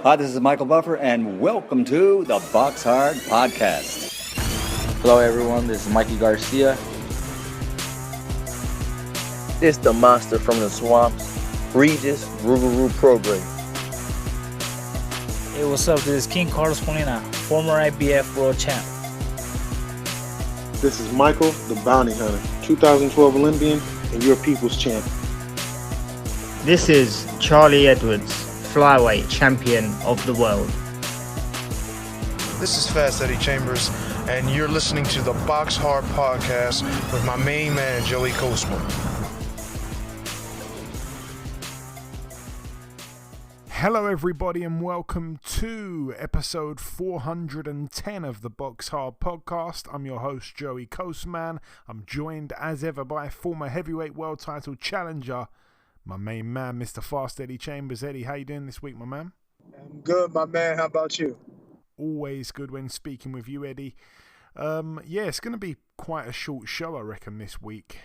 Hi, this is Michael Buffer, and welcome to the BoxHard Podcast. Hello, everyone. This is Mikey Garcia. This the monster from the swamps, Regis Rougarou Program. Hey, what's up? This is King Carlos Molina, former IBF world champ. This is Michael, the Bounty Hunter, 2012 Olympian and your people's champ. This is Charlie Edwards, flyweight champion of the world. This is Fast Eddie Chambers, and you're listening to the BoxHard Podcast with my main man, Joey Coastman. Hello everybody and welcome to episode 410 of the BoxHard Podcast. I'm your host Joey Coastman. I'm joined as ever by former heavyweight world title challenger, my main man, Mr. Fast Eddie Chambers. Eddie, how you doing this week, my man? I'm good, my man. How about you? Always good when speaking with you, Eddie. It's going to be quite a short show, I reckon, this week.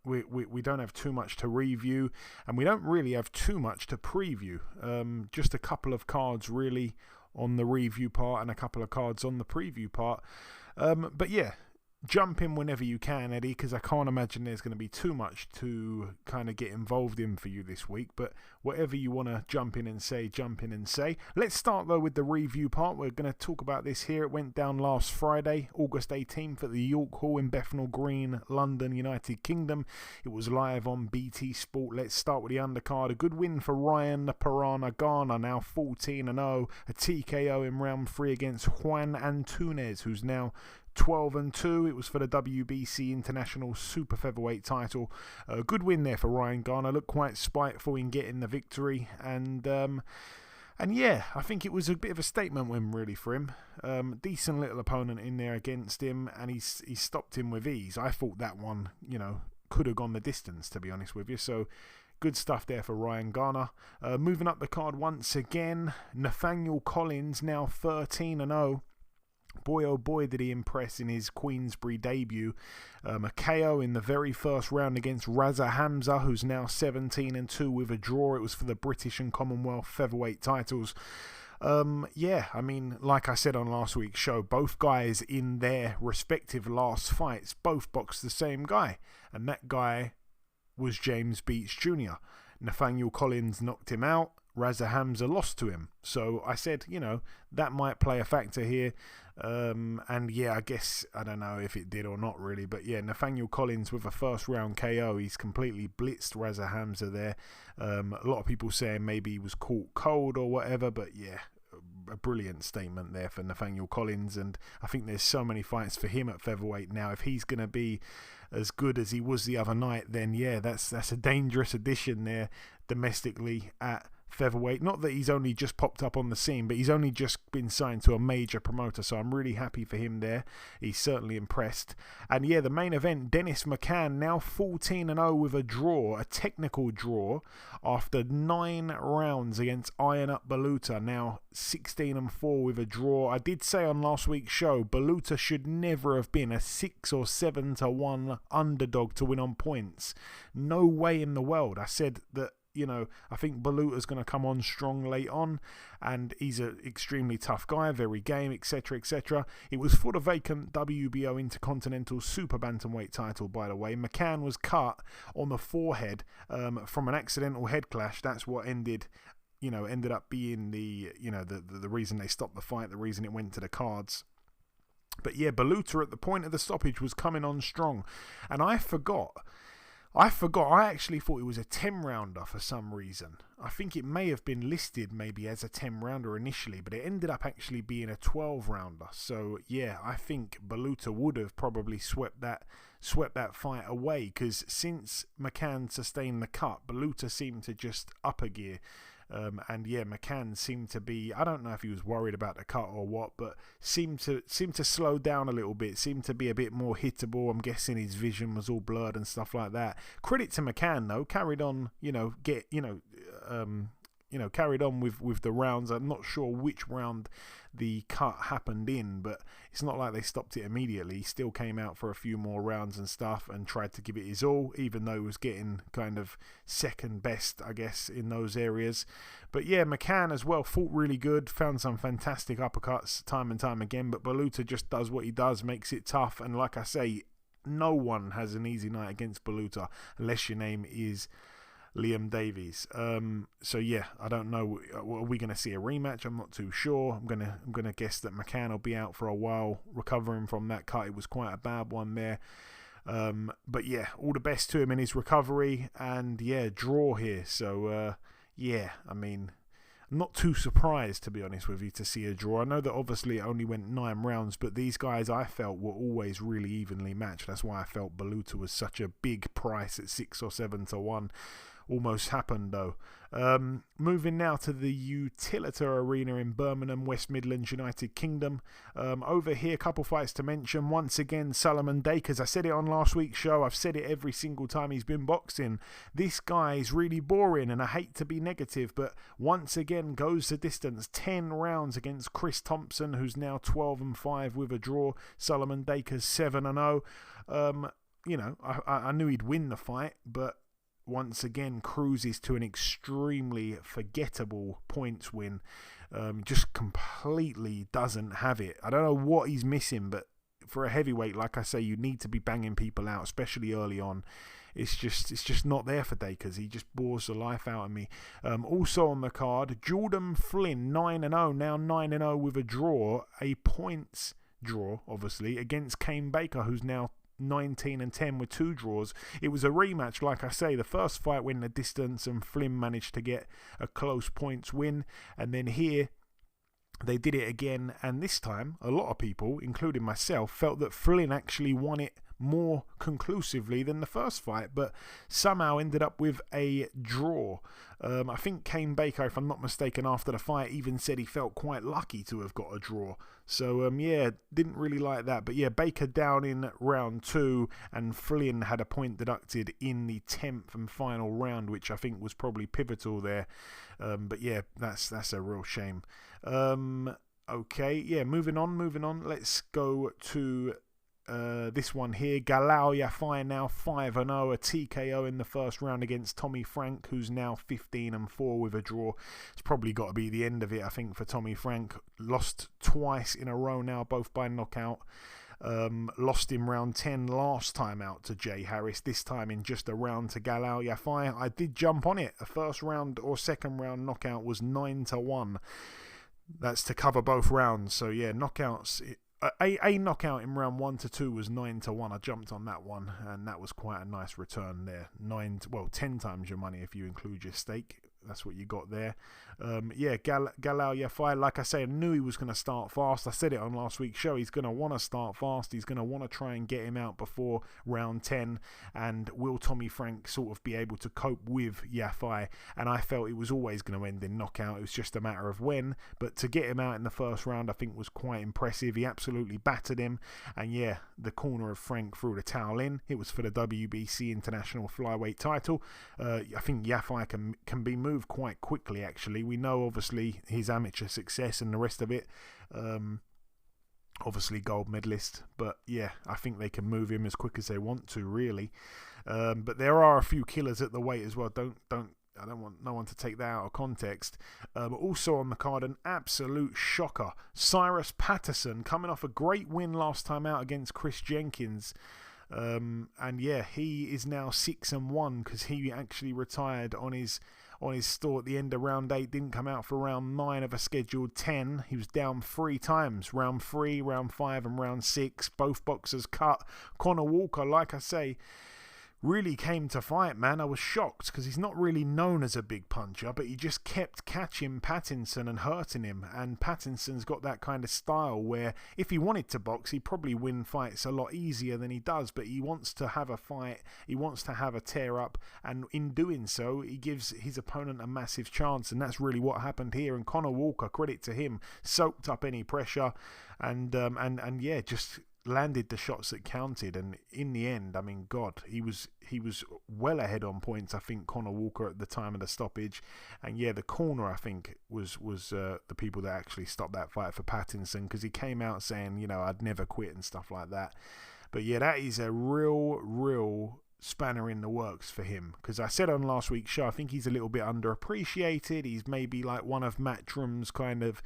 We don't have too much to review, and we don't really have too much to preview. Just a couple of cards, really, on the review part and a couple of cards on the preview part. But yeah, jump in whenever you can, Eddie, because I can't imagine there's going to be too much to kind of get involved in for you this week. But whatever you want to jump in and say, jump in and say. Let's start, though, with the review part. We're going to talk about this here. It went down last Friday, August 18th, at the York Hall in Bethnal Green, London, United Kingdom. It was live on BT Sport. Let's start with the undercard. A good win for Ryan the Piranha Garner, now 14-0. A TKO in round 3 against Juan Antunes, who's now 12-2. It was for the WBC International Super Featherweight title. A good win there for Ryan Garner. Looked quite spiteful in getting the victory, and yeah, I think it was a bit of a statement win really for him. Decent little opponent in there against him, and he stopped him with ease. I thought that one, could have gone the distance, to be honest with you. So good stuff there for Ryan Garner. Moving up the card once again, Nathaniel Collins, now 13-0. Boy, oh boy, did he impress in his Queensbury debut. A KO in the very first round against Raza Hamza, who's now 17-2 with a draw. It was for the British and Commonwealth featherweight titles. Like I said on last week's show, both guys in their respective last fights both boxed the same guy. And that guy was James Beach Jr. Nathaniel Collins knocked him out. Raza Hamza lost to him. So I said, that might play a factor here. I guess, I don't know if it did or not really. But yeah, Nathaniel Collins with a first round KO. He's completely blitzed Raza Hamza there. A lot of people saying maybe he was caught cold or whatever. But yeah, a brilliant statement there for Nathaniel Collins. And I think there's so many fights for him at featherweight now. If he's going to be as good as he was the other night, then yeah, that's a dangerous addition there domestically at featherweight. Not that he's only just popped up on the scene, but he's only just been signed to a major promoter, so I'm really happy for him there. He's certainly impressed. And yeah, the main event, Dennis McCann, now 14-0 with a draw, a technical draw, after 9 rounds against Iron Up Baluta, now 16-4 with a draw. I did say on last week's show, Baluta should never have been a 6 or 7-1 underdog to win on points. No way in the world. I said that, I think Baluta's going to come on strong late on, and he's an extremely tough guy, very game, etc., etc. It was for the vacant WBO Intercontinental Super Bantamweight title, by the way. McCann was cut on the forehead from an accidental head clash. That's what ended up being the reason they stopped the fight, the reason it went to the cards. But yeah, Baluta at the point of the stoppage was coming on strong, and I forgot. I actually thought it was a 10-rounder for some reason. I think it may have been listed maybe as a 10-rounder initially, but it ended up actually being a 12-rounder. So, yeah, I think Baluta would have probably swept that fight away, because since McCann sustained the cut, Baluta seemed to just up a gear. McCann seemed to be, I don't know if he was worried about the cut or what, but seemed to slow down a little bit, seemed to be a bit more hittable. I'm guessing his vision was all blurred and stuff like that. Credit to McCann though, carried on, carried on with the rounds. I'm not sure which round the cut happened in, but it's not like they stopped it immediately. He still came out for a few more rounds and stuff and tried to give it his all, even though he was getting kind of second best, I guess, in those areas. But yeah, McCann as well fought really good, found some fantastic uppercuts time and time again, but Baluta just does what he does, makes it tough, and like I say, no one has an easy night against Baluta unless your name is Liam Davies. So yeah, I don't know. Are we going to see a rematch? I'm not too sure. I'm gonna guess that McCann will be out for a while, recovering from that cut. It was quite a bad one there. But yeah, all the best to him in his recovery, and yeah, draw here. So yeah, I mean, I'm not too surprised, to be honest with you, to see a draw. I know that obviously it only went 9 rounds, but these guys I felt were always really evenly matched. That's why I felt Baluta was such a big price at 6 or 7 to 1. Almost happened though. Moving now to the Utilita Arena in Birmingham, West Midlands, United Kingdom. Over here, a couple fights to mention. Once again, Solomon Dakers. I said it on last week's show. I've said it every single time he's been boxing. This guy is really boring, and I hate to be negative, but once again goes the distance. 10 rounds against Chris Thompson, who's now 12-5 with a draw. Solomon Dakers 7-0. I knew he'd win the fight, but once again cruises to an extremely forgettable points win. Just completely doesn't have it. I don't know what he's missing, but for a heavyweight, like I say, you need to be banging people out, especially early on. It's just not there for Dakers. He just bores the life out of me. Also on the card, Jordan Flynn, 9-0, now 9-0 with a draw, a points draw, obviously, against Kane Baker, who's now 19-10 with 2 draws. It was a rematch, like I say. The first fight went the distance and Flynn managed to get a close points win, and then here they did it again, and this time a lot of people, including myself, felt that Flynn actually won it more conclusively than the first fight, but somehow ended up with a draw. I think Kane Baker, if I'm not mistaken, after the fight even said he felt quite lucky to have got a draw. So yeah, didn't really like that. But yeah, Baker down in round 2, and Flynn had a point deducted in the 10th and final round, which I think was probably pivotal there. But yeah, that's a real shame. Okay, yeah, moving on. Let's go to this one here. Galal Yafai now 5-0, a TKO in the first round against Tommy Frank, who's now 15-4 with a draw. It's probably got to be the end of it, I think, for Tommy Frank. Lost twice in a row now, both by knockout. Lost in round 10 last time out to Jay Harris, this time in just a round to Galal Yafai. I did jump on it. A first round or second round knockout was 9-1. That's to cover both rounds. So yeah, knockouts. A knockout in round 1 to 2 was 9-1. I jumped on that one, and that was quite a nice return there. 10 times your money if you include your stake. That's what you got there. Yeah, Galal Yafai, like I say, I knew he was going to start fast. I said it on last week's show. He's going to want to start fast. He's going to want to try and get him out before round 10. And will Tommy Frank sort of be able to cope with Yafai? And I felt it was always going to end in knockout. It was just a matter of when. But to get him out in the first round, I think was quite impressive. He absolutely battered him. And yeah, the corner of Frank threw the towel in. It was for the WBC International Flyweight title. I think Yafai can be moved quite quickly, actually. We know obviously his amateur success and the rest of it, obviously gold medalist, but yeah, I think they can move him as quick as they want to, really. But there are a few killers at the weight as well. I don't want no one to take that out of context. But also on the card, an absolute shocker, Cyrus Patterson, coming off a great win last time out against Chris Jenkins. And yeah, he is now 6-1 because he actually retired on his store at the end of round 8, didn't come out for round 9 of a scheduled 10. He was down 3 times, round 3, round 5 and round 6. Both boxers cut. Conor Walker, like I say, really came to fight, man. I was shocked because he's not really known as a big puncher, but he just kept catching Pattinson and hurting him. And Pattinson's got that kind of style where if he wanted to box, he'd probably win fights a lot easier than he does, but he wants to have a fight, he wants to have a tear up, and in doing so, he gives his opponent a massive chance, and that's really what happened here. And Conor Walker, credit to him, soaked up any pressure, and yeah, just landed the shots that counted, and in the end, I mean, God, he was well ahead on points. I think Conor Walker at the time of the stoppage, and yeah, the corner I think was the people that actually stopped that fight for Pattinson, because he came out saying, you know, I'd never quit and stuff like that. But yeah, that is a real spanner in the works for him, because I said on last week's show, I think he's a little bit underappreciated. He's maybe like one of Matchroom's kind of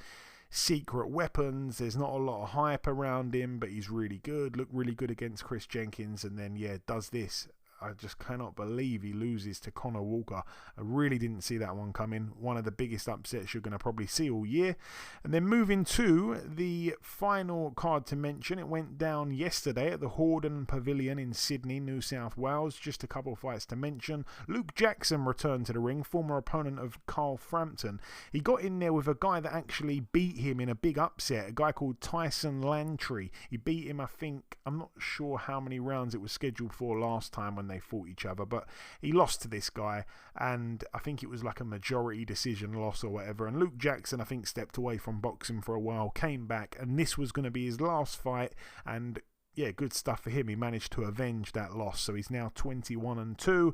secret weapons. There's not a lot of hype around him, but he's really good. Looked really good against Chris Jenkins, and then yeah, does this. I just cannot believe he loses to Conor Walker. I really didn't see that one coming. One of the biggest upsets you're going to probably see all year. And then moving to the final card to mention, it went down yesterday at the Hordern Pavilion in Sydney, New South Wales. Just a couple of fights to mention. Luke Jackson returned to the ring, former opponent of Carl Frampton. He got in there with a guy that actually beat him in a big upset, a guy called Tyson Lantry. He beat him, I think, I'm not sure how many rounds it was scheduled for last time when they fought each other, but he lost to this guy, and I think it was like a majority decision loss or whatever. And Luke Jackson, I think, stepped away from boxing for a while, came back, and this was going to be his last fight, and yeah, good stuff for him. He managed to avenge that loss, so he's now 21-2,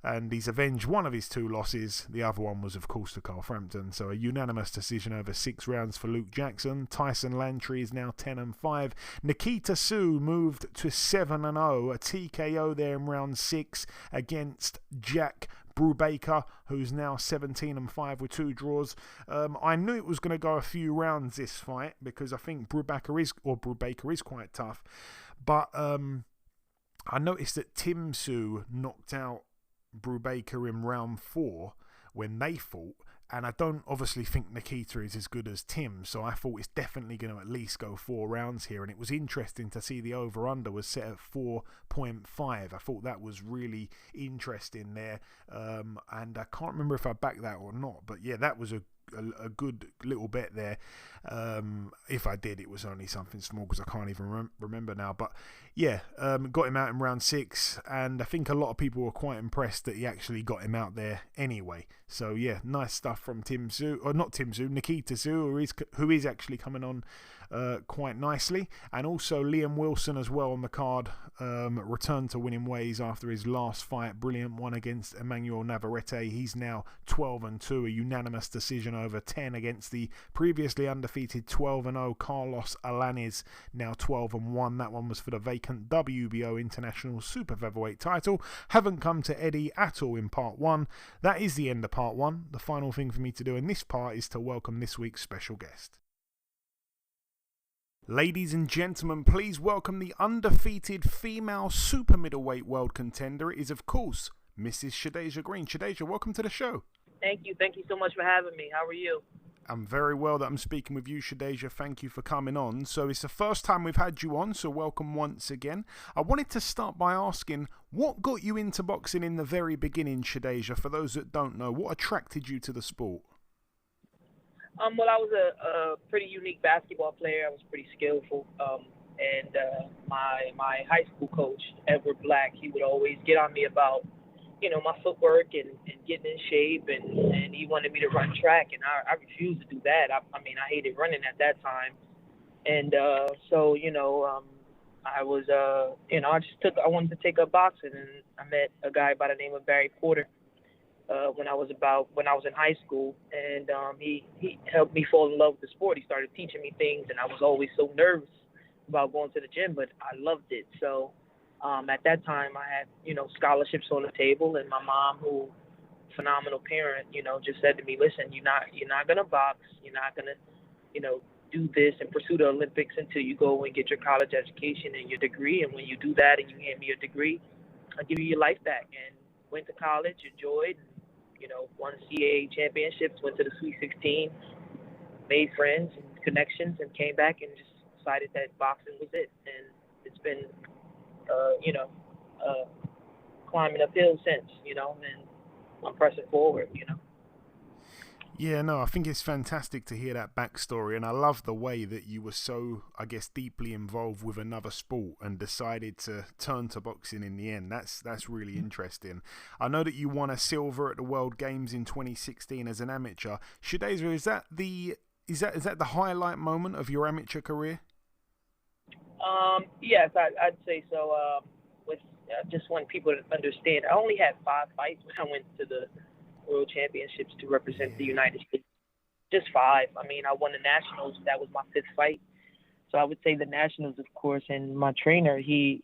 and he's avenged one of his 2 losses. The other one was, of course, to Carl Frampton. So a unanimous decision over 6 rounds for Luke Jackson. Tyson Lantry is now 10-5. Nikita Sue moved to 7-0, a TKO there in round 6 against Jack Brubaker, who's now 17-5 with 2 draws. I knew it was going to go a few rounds this fight, because I think Brubaker is quite tough. But I noticed that Tim Sue knocked out Brubaker in round 4 when they fought, and I don't obviously think Nikita is as good as Tim, so I thought it's definitely going to at least go 4 rounds here. And it was interesting to see the over-under was set at 4.5. I thought that was really interesting there, and I can't remember if I backed that or not, but yeah, that was a good little bet there. If I did, it was only something small, because I can't even remember now. But yeah, got him out in round 6, and I think a lot of people were quite impressed that he actually got him out there anyway. So yeah, nice stuff from Nikita Sue, who is actually coming on quite nicely. And also Liam Wilson as well on the card, returned to winning ways after his last fight. Brilliant one against Emmanuel Navarrete. He's now 12-2, a unanimous decision over 10 against the previously undefeated 12-0 Carlos Alanis, now 12-1. That one was for the vacant WBO International Super Featherweight title. Haven't come to Eddie at all in part 1. That is the end of part 1. The final thing for me to do in this part is to welcome this week's special guest. Ladies and gentlemen, please welcome the undefeated female super middleweight world contender. It is, of course, Mrs. Shadasia Green. Shadasia, welcome to the show. Thank you. Thank you so much for having me. How are you? I'm very well that I'm speaking with you, Shadasia. Thank you for coming on. So it's the first time we've had you on, so welcome once again. I wanted to start by asking, what got you into boxing in the very beginning, Shadasia? For those that don't know, what attracted you to the sport? Well, I was a pretty unique basketball player. I was pretty skillful. And my high school coach, Edward Black, he would always get on me about, my footwork and getting in shape. And he wanted me to run track. And I refused to do that. I hated running at that time. And so, I was, I wanted to take up boxing. And I met a guy by the name of Barry Porter. When I was in high school, and he helped me fall in love with the sport. He started teaching me things, and I was always so nervous about going to the gym, but I loved it. So at that time, I had scholarships on the table, and my mom, who phenomenal parent, just said to me, "Listen, you're not gonna box. You're not gonna do this and pursue the Olympics until you go and get your college education and your degree. And when you do that and you hand me your degree, I'll give you your life back." And went to college, enjoyed. Won CAA championships, went to the Sweet 16, made friends and connections, and came back and just decided that boxing was it. And it's been, climbing uphill since, and I'm pressing forward, Yeah, no, I think it's fantastic to hear that backstory, and I love the way that you were so, I guess, deeply involved with another sport and decided to turn to boxing in the end. That's really interesting. I know that you won a silver at the World Games in 2016 as an amateur. Shadasia, is that the highlight moment of your amateur career? Yes, I'd say so. With just want people to understand, I only had 5 fights when I went to the World Championships to represent the United States. Just 5. I mean, I won the Nationals. That was my 5th fight. So I would say the Nationals, of course, and my trainer, he's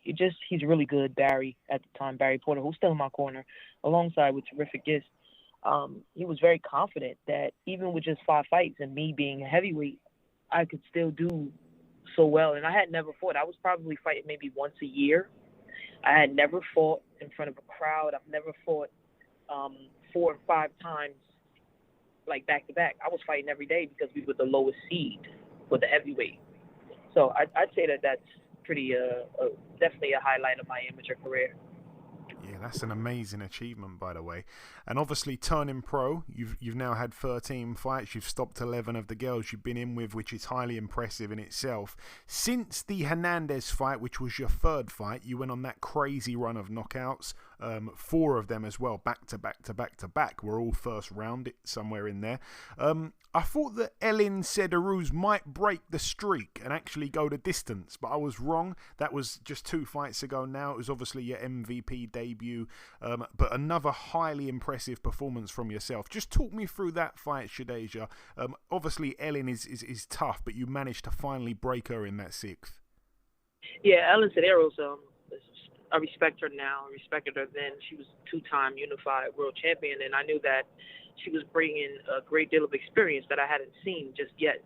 really good, Barry, at the time, Barry Porter, who's still in my corner, alongside with terrific guests. He was very confident that even with just 5 fights and me being a heavyweight, I could still do so well. And I had never fought. I was probably fighting maybe once a year. I had never fought in front of a crowd. I've never fought 4 or 5 times, like back-to-back. I was fighting every day because we were the lowest seed for the heavyweight. So I'd say that's pretty definitely a highlight of my amateur career. Yeah, that's an amazing achievement, by the way. And obviously, turning pro, you've now had 13 fights. You've stopped 11 of the girls you've been in with, which is highly impressive in itself. Since the Hernandez fight, which was your 3rd fight, you went on that crazy run of knockouts. 4 of them as well, back to back, were all first round, somewhere in there. I thought that Elin Cederroos might break the streak and actually go the distance, but I was wrong. That was just 2 fights ago now. It was obviously your MVP debut, but another highly impressive performance from yourself. Just talk me through that fight, Shadasia. Obviously, Elin is tough, but you managed to finally break her in that 6th. Yeah, Elin Cederroos, I respect her now. I respected her then. She was 2-time unified world champion, and I knew that she was bringing a great deal of experience that I hadn't seen just yet,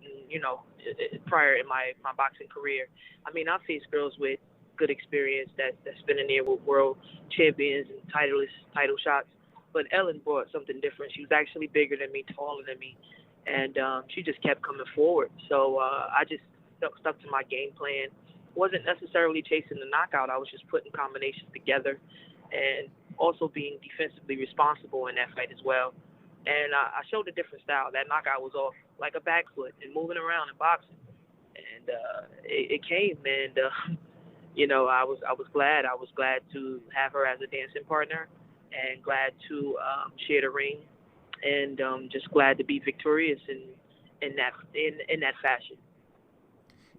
prior in my boxing career. I mean, I faced girls with good experience that's been in there with world champions and title shots, but Elin brought something different. She was actually bigger than me, taller than me, and she just kept coming forward. So I just stuck to my game plan. Wasn't necessarily chasing the knockout. I was just putting combinations together and also being defensively responsible in that fight as well. And I showed a different style. That knockout was off like a back foot and moving around and boxing. And it came, and I was glad. I was glad to have her as a dancing partner, and glad to share the ring, and just glad to be victorious in that fashion.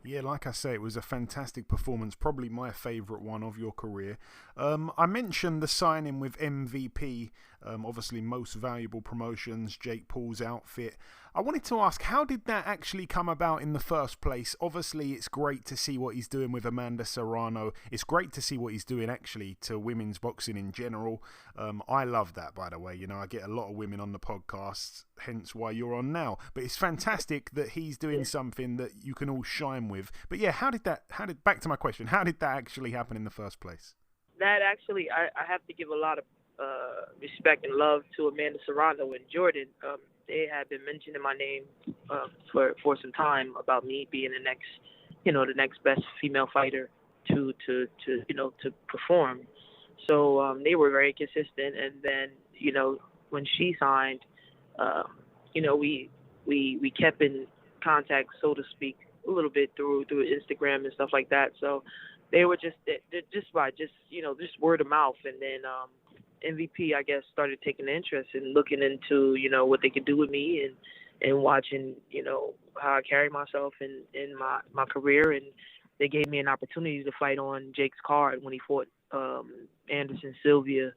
Yeah, like I say, it was a fantastic performance, probably my favourite one of your career. I mentioned the signing with MVP, obviously most valuable promotions, Jake Paul's outfit. I wanted to ask, how did that actually come about in the first place? Obviously, it's great to see what he's doing with Amanda Serrano. It's great to see what he's doing, actually, to women's boxing in general. I love that, by the way. I get a lot of women on the podcast, hence why you're on now. But it's fantastic that he's doing something that you can all shine with. But yeah, back to my question, how did that actually happen in the first place? That actually, I have to give a lot of respect and love to Amanda Serrano and Jordan. They had been mentioning my name for some time about me being the next best female fighter to perform. So they were very consistent. And then when she signed, we kept in contact, so to speak, a little bit through Instagram and stuff like that. So they were just word of mouth, and then MVP, I guess, started taking interest and looking into what they could do with me and watching how I carry myself in my career, and they gave me an opportunity to fight on Jake's card when he fought Anderson Silva,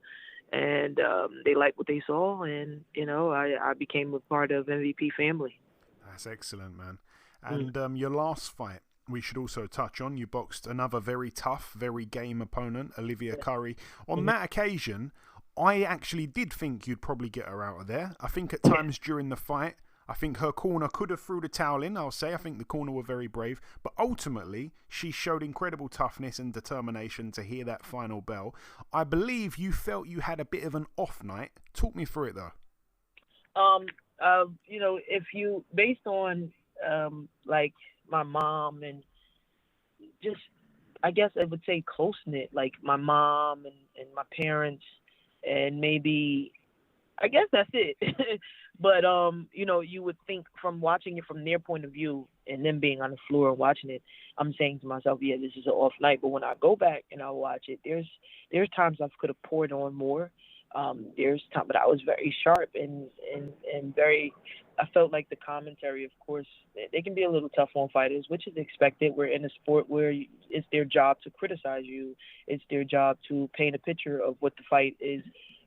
and they liked what they saw, and I became a part of MVP family. That's excellent, man. And your last fight, we should also touch on. You boxed another very tough, very game opponent, Olivia Curry. On that occasion, I actually did think you'd probably get her out of there. I think at times during the fight, I think her corner could have threw the towel in, I'll say. I think the corner were very brave. But ultimately, she showed incredible toughness and determination to hear that final bell. I believe you felt you had a bit of an off night. Talk me through it, though. If you, based on, like, my mom and just, I guess I would say close-knit, like my mom and my parents, and maybe, I guess that's it. But, you would think from watching it from their point of view and them being on the floor and watching it, I'm saying to myself, yeah, this is an off night. But when I go back and I watch it, there's times I could have poured on more. There's time, but I was very sharp and very. I felt like the commentary, of course, they can be a little tough on fighters, which is expected. We're in a sport where it's their job to criticize you. It's their job to paint a picture of what the fight is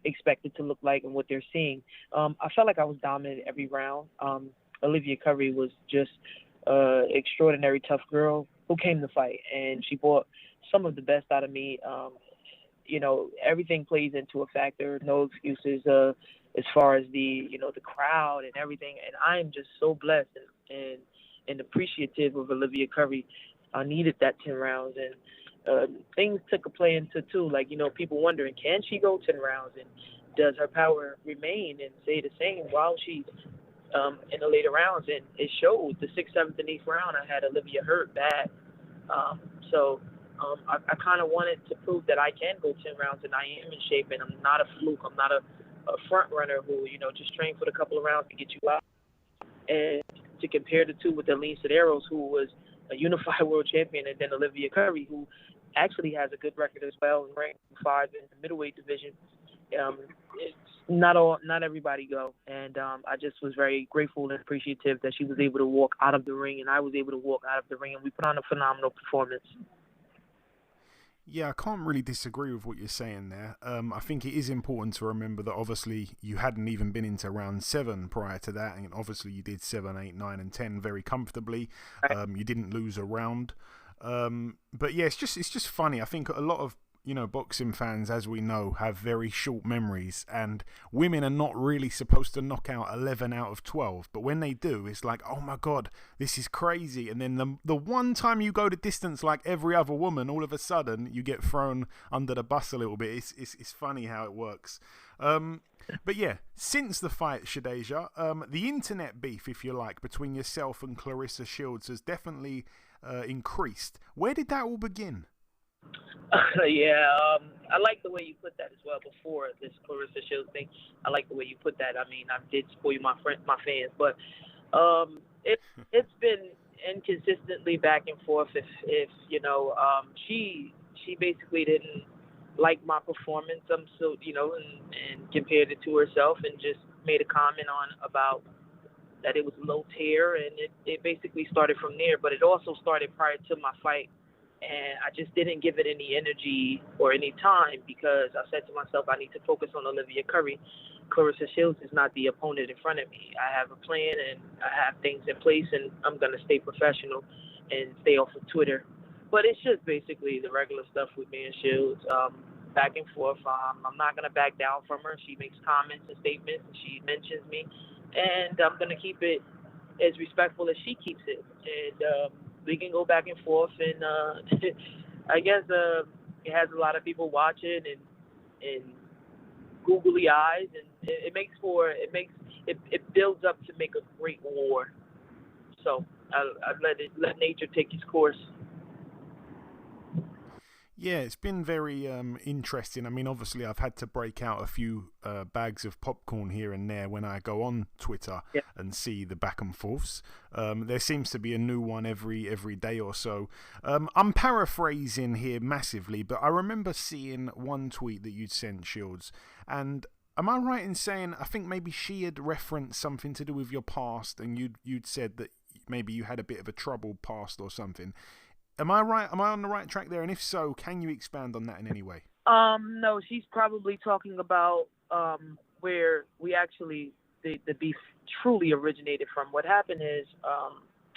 expected to look like and what they're seeing. I felt like I was dominant every round. Olivia Curry was just an extraordinary tough girl who came to fight, and she brought some of the best out of me. Everything plays into a factor. No excuses as far as the crowd and everything. And I am just so blessed and appreciative of Olivia Curry. I needed that 10 rounds. And things took a play into too. Like, people wondering, can she go 10 rounds? And does her power remain and stay the same while she's in the later rounds? And it showed. The 6th, 7th, and 8th round, I had Olivia hurt bad. I kind of wanted to prove that I can go 10 rounds and I am in shape and I'm not a fluke. I'm not a front runner who, just trained for a couple of rounds to get you out. And to compare the two with Elin Cederroos, who was a unified world champion, and then Olivia Curry, who actually has a good record as well and ranked 5 in the middleweight division. It's not everybody go. And I just was very grateful and appreciative that she was able to walk out of the ring and I was able to walk out of the ring, and we put on a phenomenal performance. Yeah, I can't really disagree with what you're saying there. I think it is important to remember that obviously you hadn't even been into round 7 prior to that, and obviously you did 7, 8, 9, and 10 very comfortably. You didn't lose a round. But yeah, it's just funny. I think a lot of boxing fans, as we know, have very short memories, and women are not really supposed to knock out 11 out of 12. But when they do, it's like, oh my God, this is crazy. And then the one time you go the distance like every other woman, all of a sudden you get thrown under the bus a little bit. It's funny how it works. But yeah, since the fight, Shadasia, the internet beef, if you like, between yourself and Claressa Shields has definitely increased. Where did that all begin? I like the way you put that as well before this Claressa Shields thing. I like the way you put that. I mean, I did spoil my fans, but it's been inconsistently back and forth. If she basically didn't like my performance. And compared it to herself and just made a comment about that it was low tier, and it basically started from there. But it also started prior to my fight. And I just didn't give it any energy or any time because I said to myself, I need to focus on Olivia Curry. Claressa Shields is not the opponent in front of me. I have a plan and I have things in place, and I'm going to stay professional and stay off of Twitter. But it's just basically the regular stuff with me and Shields, back and forth. I'm not going to back down from her. She makes comments and statements, and she mentions me. And I'm going to keep it as respectful as she keeps it. And we can go back and forth, and I guess it has a lot of people watching and googly eyes, and it builds up to make a great war. So I let nature take its course. Yeah, it's been very interesting. I mean, obviously, I've had to break out a few bags of popcorn here and there when I go on Twitter and see the back and forths. There seems to be a new one every day or so. I'm paraphrasing here massively, but I remember seeing one tweet that you'd sent, Shields. And am I right in saying, I think maybe she had referenced something to do with your past, and you'd said that maybe you had a bit of a troubled past or something. Am I right? Am I on the right track there? And if so, can you expand on that in any way? No, she's probably talking about where we actually, the beef truly originated from. What happened is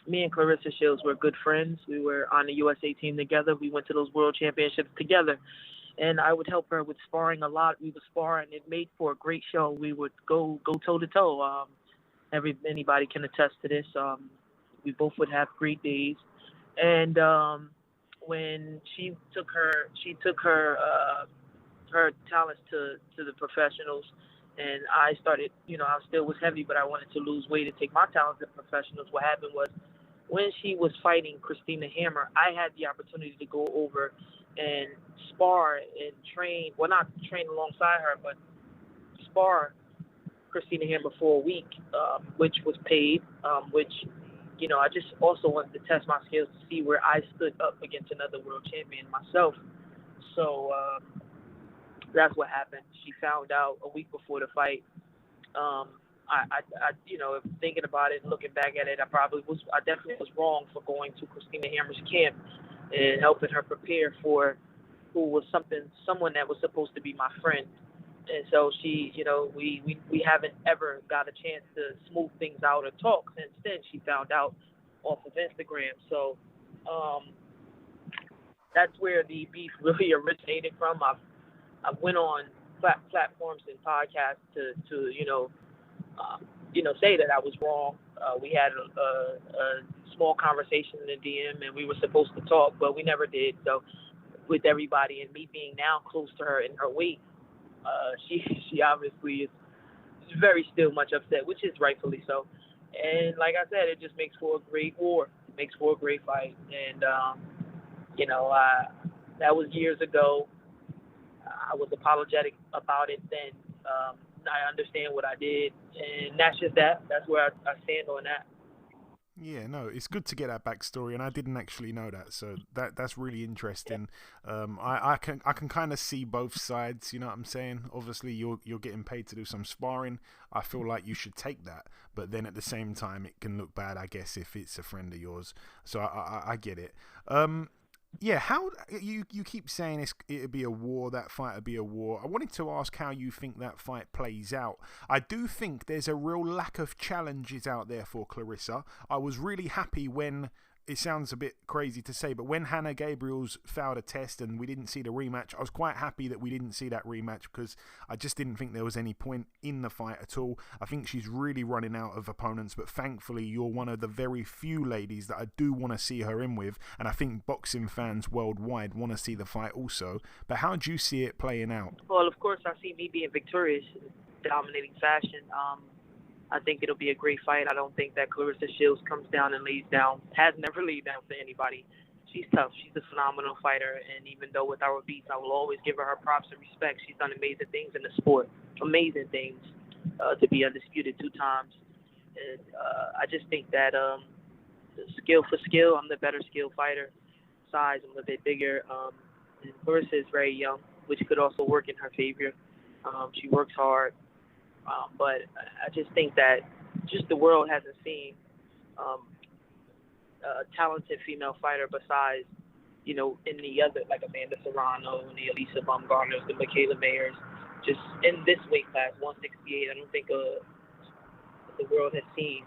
me and Claressa Shields were good friends. We were on the USA team together. We went to those world championships together. And I would help her with sparring a lot. We would spar, and it made for a great show. We would go toe-to-toe. Anybody can attest to this. We both would have great days. And when she took her talents to the professionals, and I started, I still was heavy, but I wanted to lose weight and take my talents to professionals. What happened was when she was fighting Christina Hammer, I had the opportunity to go over and spar and train, well, not train alongside her, but spar Christina Hammer for a week, which was paid, which I just also wanted to test my skills to see where I stood up against another world champion myself. So that's what happened. She found out a week before the fight. Thinking about it and looking back at it, I definitely was wrong for going to Christina Hammer's camp and helping her prepare for who was someone that was supposed to be my friend. And so she, we haven't ever got a chance to smooth things out or talk since then. She found out off of Instagram. So that's where the beef really originated from. I've went on platforms and podcasts to say that I was wrong. We had a small conversation in the DM, and we were supposed to talk, but we never did. So with everybody and me being now close to her in her weight, she obviously is very still much upset, which is rightfully so. And like I said, it just makes for a great war. It makes for a great fight. And, that was years ago. I was apologetic about it then. I understand what I did, and that's just that. That's where I stand on that. Yeah, no, it's good to get that backstory, and I didn't actually know that, so that's really interesting. I can kind of see both sides. You know what I'm saying? Obviously, you're getting paid to do some sparring. I feel like you should take that, but then at the same time, it can look bad, I guess, if it's a friend of yours. So I get it. Yeah, how you keep saying it'd be a war, that fight would be a war. I wanted to ask how you think that fight plays out. I do think there's a real lack of challenges out there for Claressa. I was really happy when, it sounds a bit crazy to say, but when Hannah Gabriel's failed a test and we didn't see the rematch, I was quite happy that we didn't see that rematch because I just didn't think there was any point in the fight at all. I think she's really running out of opponents, but thankfully you're one of the very few ladies that I do want to see her in with, and I think boxing fans worldwide want to see the fight also. But how do you see it playing out? Well, of course, I see me being victorious in dominating fashion. I think it'll be a great fight. I don't think that Claressa Shields comes down and lays down, has never laid down for anybody. She's tough. She's a phenomenal fighter, and even though with our beats, I will always give her props and respect. She's done amazing things in the sport, amazing things, to be undisputed 2 times. And I just think that skill for skill, I'm the better skill fighter. Size, I'm a bit bigger. And Claressa is very young, which could also work in her favor. She works hard. But I just think that just the world hasn't seen a talented female fighter besides, in the other, like Amanda Serrano and the Elisa Baumgartners, the Michaela Mayers, just in this weight class, 168. I don't think the world has seen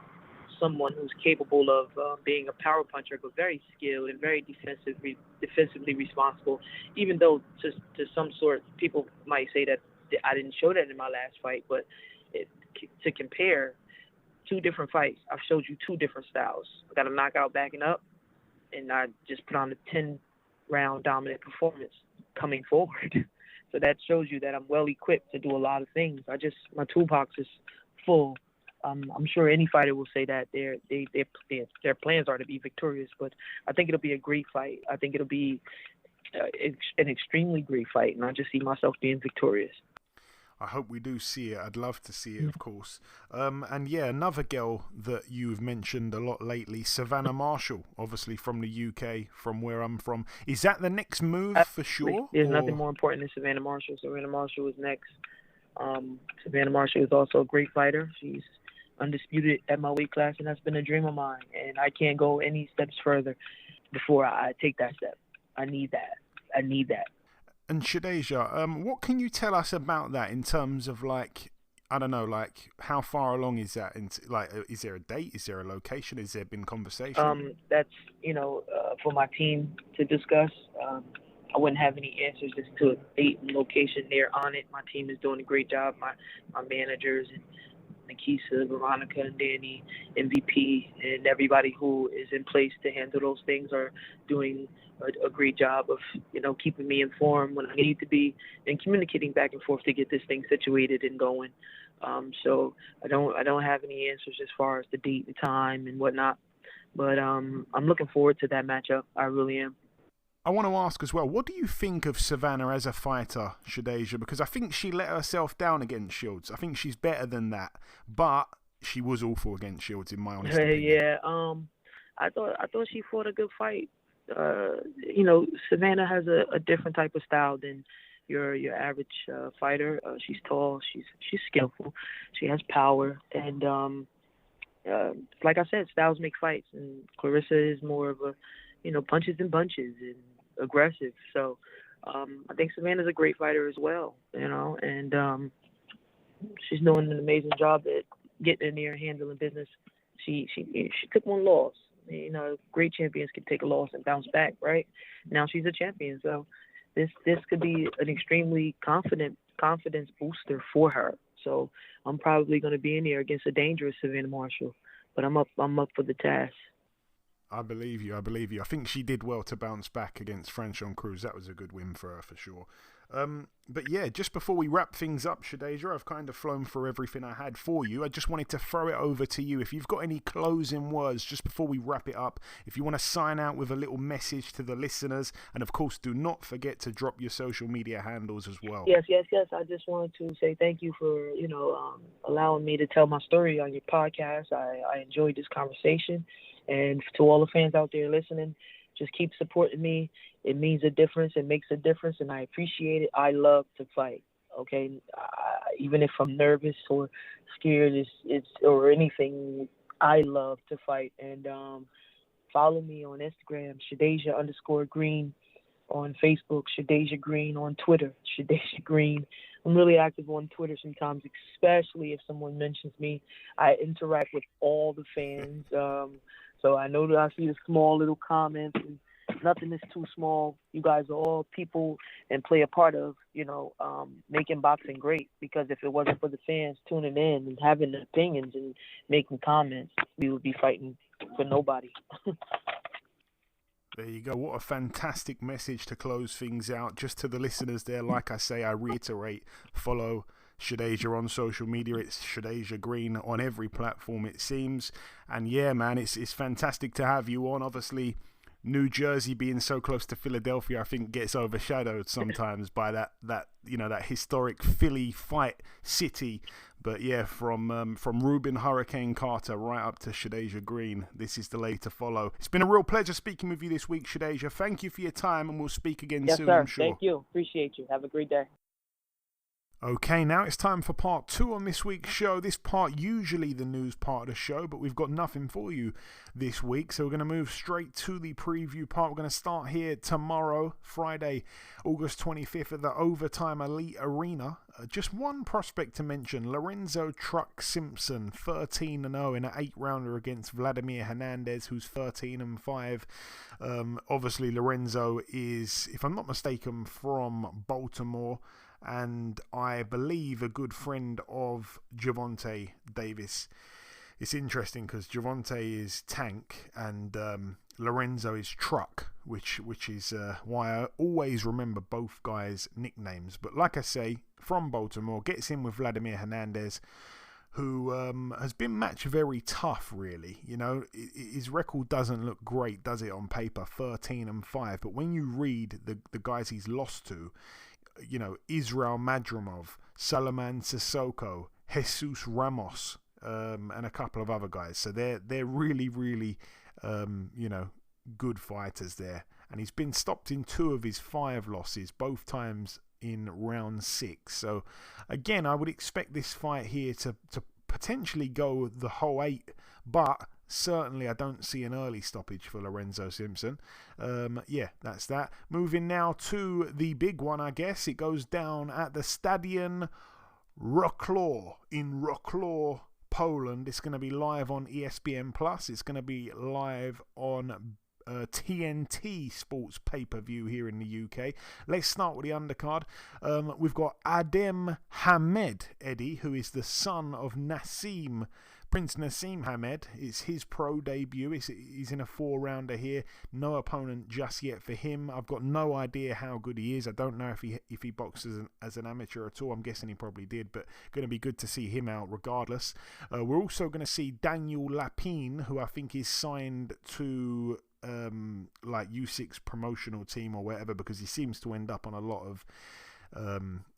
someone who's capable of being a power puncher, but very skilled and very defensively responsible, even though to some sort, people might say that I didn't show that in my last fight, but to compare 2 different fights, I've showed you 2 different styles. I got a knockout backing up, and I just put on a 10-round dominant performance coming forward. So that shows you that I'm well equipped to do a lot of things. My toolbox is full. I'm sure any fighter will say that their plans are to be victorious, but I think it'll be a great fight. I think it'll be an extremely great fight, and I just see myself being victorious. I hope we do see it. I'd love to see it, of course. And yeah, another girl that you've mentioned a lot lately, Savannah Marshall, obviously from the UK, from where I'm from. Is that the next move for sure? There's nothing more important than Savannah Marshall. Savannah Marshall is next. Savannah Marshall is also a great fighter. She's undisputed at my weight class, and that's been a dream of mine. And I can't go any steps further before I take that step. I need that. And Shadasia, what can you tell us about that in terms of how far along is that? Is there a date? Is there a location? Has there been conversation? That's for my team to discuss. I wouldn't have any answers as to a date and location. They're on it. My team is doing a great job. My managers and Nikisa, Veronica, and Danny, MVP, and everybody who is in place to handle those things are doing a great job of, keeping me informed when I need to be and communicating back and forth to get this thing situated and going. So I don't have any answers as far as the date and time and whatnot, but I'm looking forward to that matchup. I really am. I want to ask as well, what do you think of Savannah as a fighter, Shadasia? Because I think she let herself down against Shields. I think she's better than that, but she was awful against Shields, in my honest opinion. Yeah, I thought she fought a good fight. Savannah has a different type of style than your average fighter. She's tall. She's skillful. She has power, and like I said, styles make fights. And Claressa is more of a, punches and bunches and aggressive. So I think Savannah's a great fighter as well. And she's doing an amazing job at getting in there and handling business. She took one loss. Great champions can take a loss and bounce back, right? Now she's a champion, so this could be an extremely confidence booster for her. So I'm probably going to be in there against a dangerous Savannah Marshall, but I'm up for the task. I believe you. I think she did well to bounce back against Franchon Cruz. That was a good win for her for sure. But yeah, just before we wrap things up, Shadasia, I've kind of flown through everything I had for you. I just wanted to throw it over to you. If you've got any closing words just before we wrap it up, if you want to sign out with a little message to the listeners, and of course, do not forget to drop your social media handles as well. Yes. I just wanted to say thank you for, allowing me to tell my story on your podcast. I enjoyed this conversation. And to all the fans out there listening, just keep supporting me. It means a difference. It makes a difference, and I appreciate it. I love to fight. Okay, even if I'm nervous or scared, or anything, I love to fight. And follow me on Instagram, Shadasia_Green, on Facebook, Shadasia Green, on Twitter, Shadasia Green. I'm really active on Twitter sometimes, especially if someone mentions me. I interact with all the fans. So I know that I see the small little comments, and nothing is too small. You guys are all people and play a part of, making boxing great. Because if it wasn't for the fans tuning in and having opinions and making comments, we would be fighting for nobody. There you go. What a fantastic message to close things out. Just to the listeners there, like I say, I reiterate, follow Shadasia on social media. It's Shadasia Green on every platform, it seems. And yeah, man, it's fantastic to have you on. Obviously, New Jersey being so close to Philadelphia, I think gets overshadowed sometimes by that historic Philly fight city. But yeah, from Rubin Hurricane Carter right up to Shadasia Green, this is the lady to follow. It's been a real pleasure speaking with you this week, Shadasia. Thank you for your time, and we'll speak again soon, sir. I'm sure. Thank you. Appreciate you. Have a great day. Okay, now it's time for part 2 on this week's show. This part usually the news part of the show, but we've got nothing for you this week, so we're going to move straight to the preview part. We're going to start here tomorrow, Friday, August 25th at the Overtime Elite Arena. Just one prospect to mention, Lorenzo Truck Simpson, 13-0 in an 8-rounder against Vladimir Hernandez, who's 13-5. Obviously, Lorenzo is, if I'm not mistaken, from Baltimore, and I believe a good friend of Gervonta Davis. It's interesting because Gervonta is Tank and Lorenzo is Truck, which is why I always remember both guys' nicknames. But like I say, from Baltimore, gets in with Vladimir Hernandez, who has been matched very tough, really. His record doesn't look great, does it, on paper, 13-5. But when you read the guys he's lost to, Israel Madrimov, Salomon Sissoko, Jesus Ramos, and a couple of other guys. So they're really, really, good fighters there. And he's been stopped in 2 of his 5 losses, both times in round 6. So again, I would expect this fight here to potentially go the whole 8, but certainly I don't see an early stoppage for Lorenzo Simpson. Yeah, that's that. Moving now to the big one, I guess. It goes down at the Stadion Wrocław in Wrocław, Poland. It's going to be live on ESPN+. It's going to be live on TNT Sports pay-per-view here in the UK. Let's start with the undercard. We've got Adem Hamed, Eddie, who is the son of Prince Nassim Hamed. It's his pro debut. He's in a 4-rounder here. No opponent just yet for him. I've got no idea how good he is. I don't know if he boxes as an amateur at all. I'm guessing he probably did, but going to be good to see him out regardless. We're also going to see Daniel Lapine, who I think is signed to like U6 promotional team or whatever, because he seems to end up on a lot of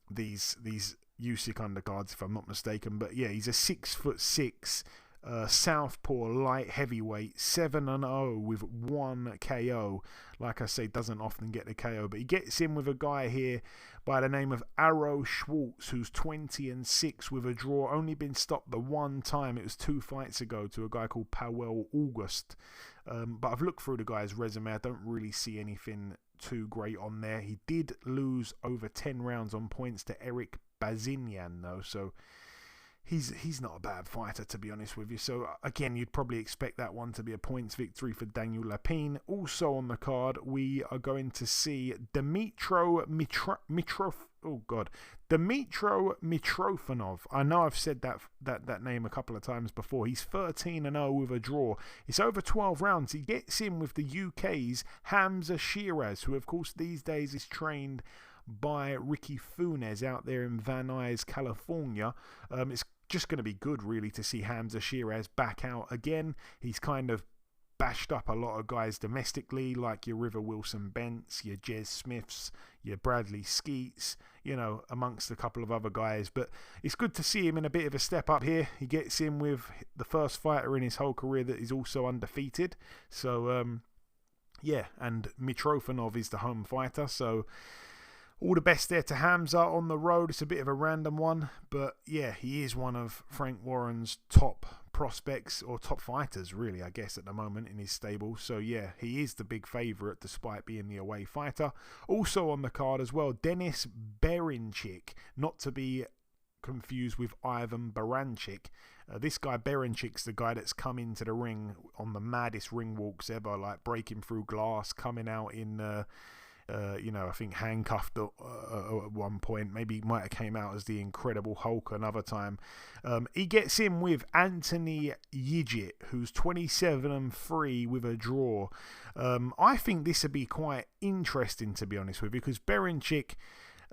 these USIC undercards, if I'm not mistaken. But yeah, he's a 6'6" Southpaw light heavyweight, 7-0 with 1 KO. Like I say, doesn't often get the KO, but he gets in with a guy here by the name of Arrow Schwartz, who's 20-6 with a draw. Only been stopped the one time. It was 2 fights ago to a guy called Powell August. But I've looked through the guy's resume. I don't really see anything too great on there. He did lose over 10 rounds on points to Eric Bazinian, though, so he's not a bad fighter, to be honest with you. So again, you'd probably expect that one to be a points victory for Daniel Lapine. Also on the card, we are going to see Dmitro Mitrofanov. I know I've said that name a couple of times before. He's 13-0 with a draw. It's over 12 rounds. He gets in with the UK's Hamza Shiraz, who of course these days is trained by Ricky Funes out there in Van Nuys, California. It's just going to be good, really, to see Hamza Shiraz back out again. He's kind of bashed up a lot of guys domestically, like your River Wilson Bents, your Jez Smiths, your Bradley Skeets, amongst a couple of other guys. But it's good to see him in a bit of a step up here. He gets in with the first fighter in his whole career that is also undefeated. So, and Mitrofanov is the home fighter, so all the best there to Hamza on the road. It's a bit of a random one, but yeah, he is one of Frank Warren's top prospects, or top fighters, really, I guess, at the moment in his stable. So yeah, he is the big favourite despite being the away fighter. Also on the card as well, Denis Berenchik, not to be confused with Ivan Baranchik. This guy Berenchik's the guy that's come into the ring on the maddest ring walks ever, like breaking through glass, coming out in I think handcuffed at one point. Maybe he might have came out as the Incredible Hulk another time. He gets in with Anthony Yigit, who's 27-3 with a draw. I think this would be quite interesting, to be honest with you, because Berenchik,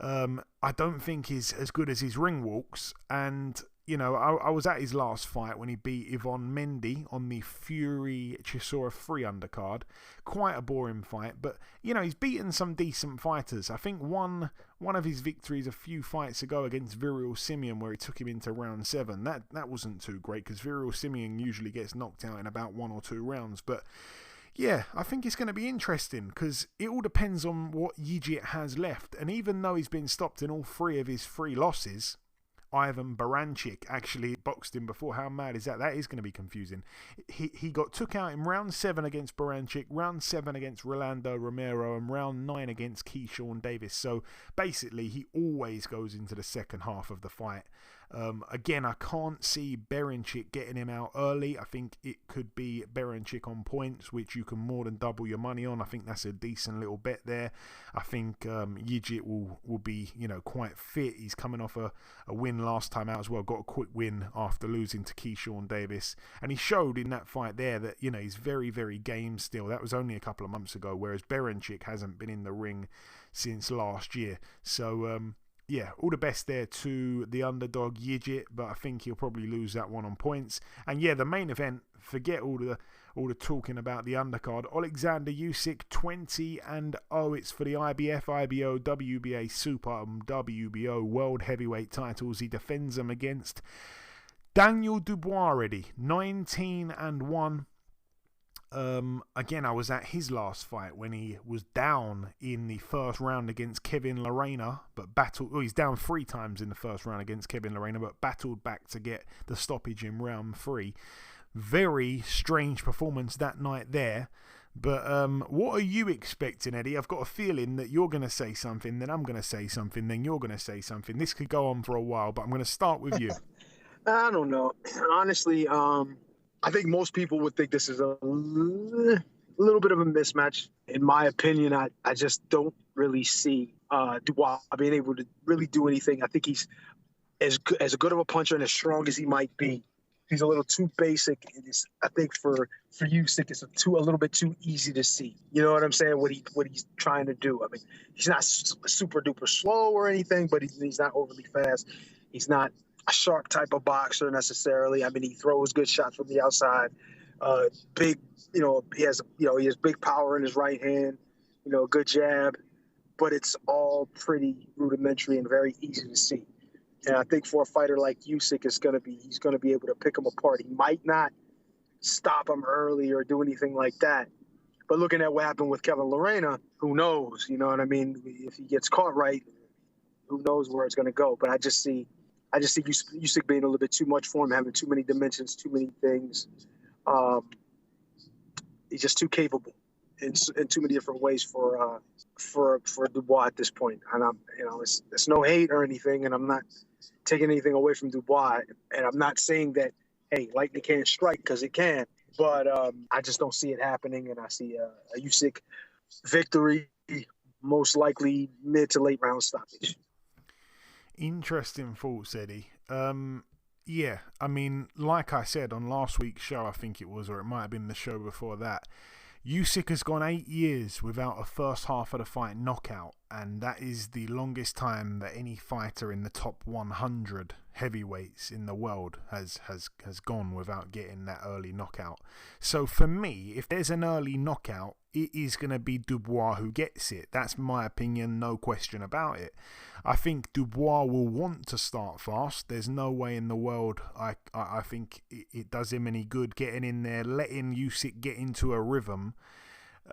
I don't think is as good as his ring walks, and I was at his last fight when he beat Yvonne Mendy on the Fury Chisora 3 undercard. Quite a boring fight, but he's beaten some decent fighters. I think one of his victories a few fights ago against Viral Simeon, where he took him into round 7, that wasn't too great, because Viral Simeon usually gets knocked out in about 1 or 2 rounds. But yeah, I think it's going to be interesting, because it all depends on what Yigit has left. And even though he's been stopped in all 3 of his 3 losses, Ivan Baranchik actually boxed him before. How mad is that? That is going to be confusing. He got took out in round 7 against Baranchik, round 7 against Rolando Romero, and round 9 against Keyshawn Davis. So basically, he always goes into the second half of the fight. Again, I can't see Berenchik getting him out early. I think it could be Berenchik on points, which you can more than double your money on. I think that's a decent little bet there. I think Yigit will be quite fit. He's coming off a win last time out as well. Got a quick win after losing to Keyshawn Davis, and he showed in that fight there that he's very, very game still. That was only a couple of months ago, whereas Berenchik hasn't been in the ring since last year. So yeah, all the best there to the underdog Yigit, but I think he'll probably lose that one on points. And yeah, the main event, forget all the talking about the undercard. Alexander Usyk, 20-0. It's for the IBF, IBO, WBA Super, and WBO World Heavyweight titles. He defends them against Daniel Dubois already, 19-1. Again, I was at his last fight when he was down in the first round against Kevin Lorena, but battled. He's down 3 times in the first round against Kevin Lorena, but battled back to get the stoppage in round 3. Very strange performance that night there. But what are you expecting, Eddie? I've got a feeling that you're going to say something, then I'm going to say something, then you're going to say something. This could go on for a while, but I'm going to start with you. I don't know. Honestly, I think most people would think this is a little bit of a mismatch. In my opinion, I just don't really see Dubois being able to really do anything. I think he's as good of a puncher and as strong as he might be. He's a little too basic. I think for Usyk, it's a little bit too easy to see. You know what I'm saying? What he's trying to do. I mean, he's not super duper slow or anything, but he's not overly fast. He's not a sharp type of boxer necessarily. I mean, he throws good shots from the outside. Big, he has big power in his right hand. Good jab, but it's all pretty rudimentary and very easy to see. And I think for a fighter like Usyk, he's going to be able to pick him apart. He might not stop him early or do anything like that. But looking at what happened with Kevin Lerena, who knows? You know what I mean? If he gets caught right, who knows where it's going to go? But I just see Usyk being a little bit too much for him, having too many dimensions, too many things. He's just too capable in too many different ways for Dubois at this point. And it's no hate or anything, and I'm not taking anything away from Dubois, and I'm not saying that, hey, lightning can't strike, because it can, but I just don't see it happening, and I see a Usyk victory, most likely mid to late round stoppage. Interesting thoughts, Eddie. Yeah, I mean, like I said on last week's show, I think it was, or it might have been the show before that, Usyk has gone 8 years without a first half of the fight knockout, and that is the longest time that any fighter in the top 100 heavyweights in the world has gone without getting that early knockout. So for me, if there's an early knockout, it is going to be Dubois who gets it. That's my opinion, no question about it. I think Dubois will want to start fast. There's no way in the world I think it does him any good getting in there, letting Usyk get into a rhythm,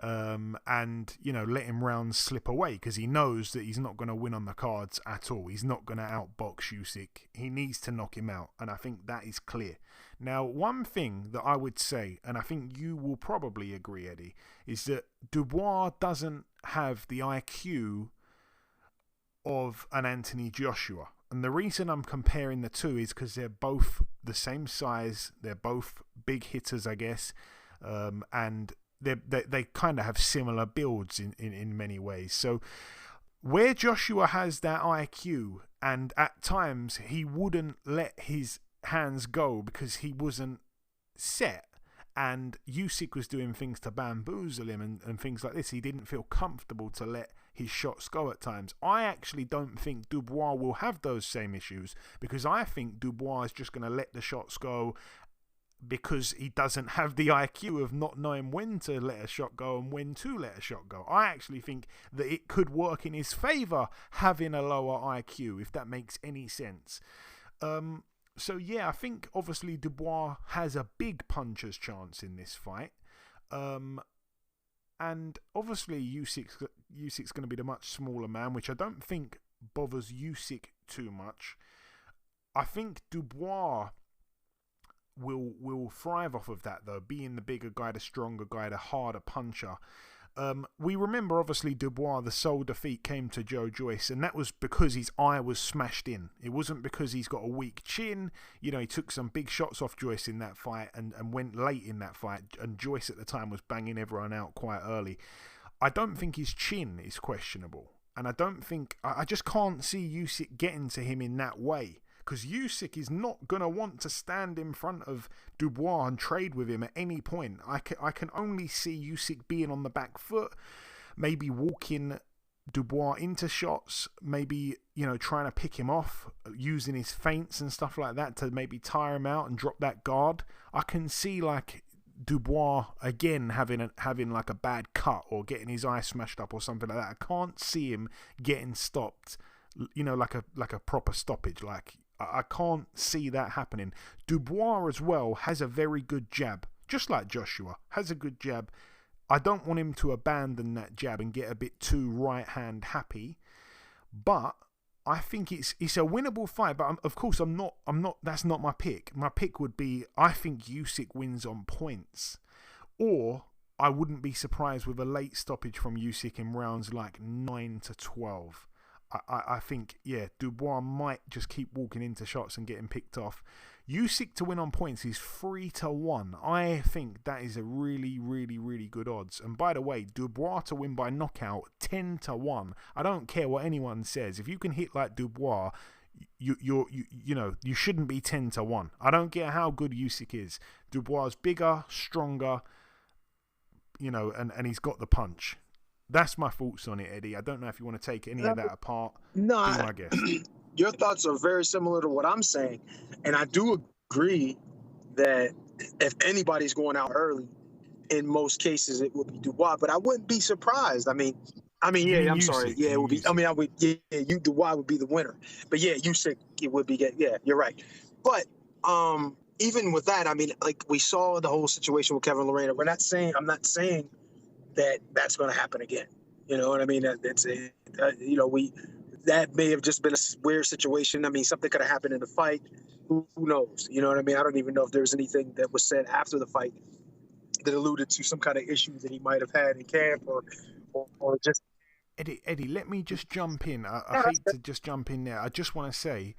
and letting rounds slip away, because he knows that he's not going to win on the cards at all. He's not going to outbox Usyk. He needs to knock him out, and I think that is clear. Now, one thing that I would say, and I think you will probably agree, Eddie, is that Dubois doesn't have the IQ of an Anthony Joshua. And the reason I'm comparing the two is because they're both the same size. They're both big hitters, I guess, and they kind of have similar builds in many ways. So where Joshua has that IQ, and at times he wouldn't let his hands go because he wasn't set, and Usyk was doing things to bamboozle him and things like this, he didn't feel comfortable to let his shots go at times. I actually don't think Dubois will have those same issues, because I think Dubois is just going to let the shots go because he doesn't have the IQ of not knowing when to let a shot go and when to let a shot go. I actually think that it could work in his favour having a lower IQ, if that makes any sense. So yeah, I think obviously Dubois has a big puncher's chance in this fight. And obviously Usyk's going to be the much smaller man, which I don't think bothers Usyk too much. I think Dubois will thrive off of that, though, being the bigger guy, the stronger guy, the harder puncher. We remember, obviously, Dubois, the sole defeat came to Joe Joyce, and that was because his eye was smashed in. It wasn't because he's got a weak chin. He took some big shots off Joyce in that fight and went late in that fight, and Joyce at the time was banging everyone out quite early. I don't think his chin is questionable, and I just can't see Usyk getting to him in that way, because Usyk is not going to want to stand in front of Dubois and trade with him at any point. I can only see Usyk being on the back foot, maybe walking Dubois into shots, maybe, trying to pick him off, using his feints and stuff like that to maybe tire him out and drop that guard. I can see, Dubois again having like a bad cut or getting his eye smashed up or something like that. I can't see him getting stopped, like a proper stoppage. I can't see that happening. Dubois as well has a very good jab, just like Joshua has a good jab. I don't want him to abandon that jab and get a bit too right hand happy, but I think it's a winnable fight. But of course I'm not. That's not my pick. My pick would be, I think Usyk wins on points, or I wouldn't be surprised with a late stoppage from Usyk in rounds like 9 to 12. I think, yeah, Dubois might just keep walking into shots and getting picked off. Usyk to win on points is 3-1. I think that is a really, really, really good odds. And by the way, Dubois to win by knockout, 10-1. I don't care what anyone says. If you can hit like Dubois, you shouldn't be 10-1. I don't care how good Usyk is. Dubois is bigger, stronger, and he's got the punch. That's my thoughts on it, Eddie. I don't know if you want to take any of that apart. No, I guess. Your thoughts are very similar to what I'm saying. And I do agree that if anybody's going out early, in most cases it would be Dubois. But I wouldn't be surprised. I mean, I mean, You yeah, mean I'm Usyk, sorry. Yeah, you it would be. Usyk. I mean, I would. Yeah, you Dubois would be the winner. But yeah, Usyk it would be. Yeah, you're right. But even with that, I mean, like we saw the whole situation with Kevin Lorena. I'm not saying that that's going to happen again. You know what I mean? That may have just been a weird situation. I mean, something could have happened in the fight. Who knows? You know what I mean? I don't even know if there was anything that was said after the fight that alluded to some kind of issue that he might have had in camp or just. Eddie, let me just jump in. I hate to just jump in there. I just want to say,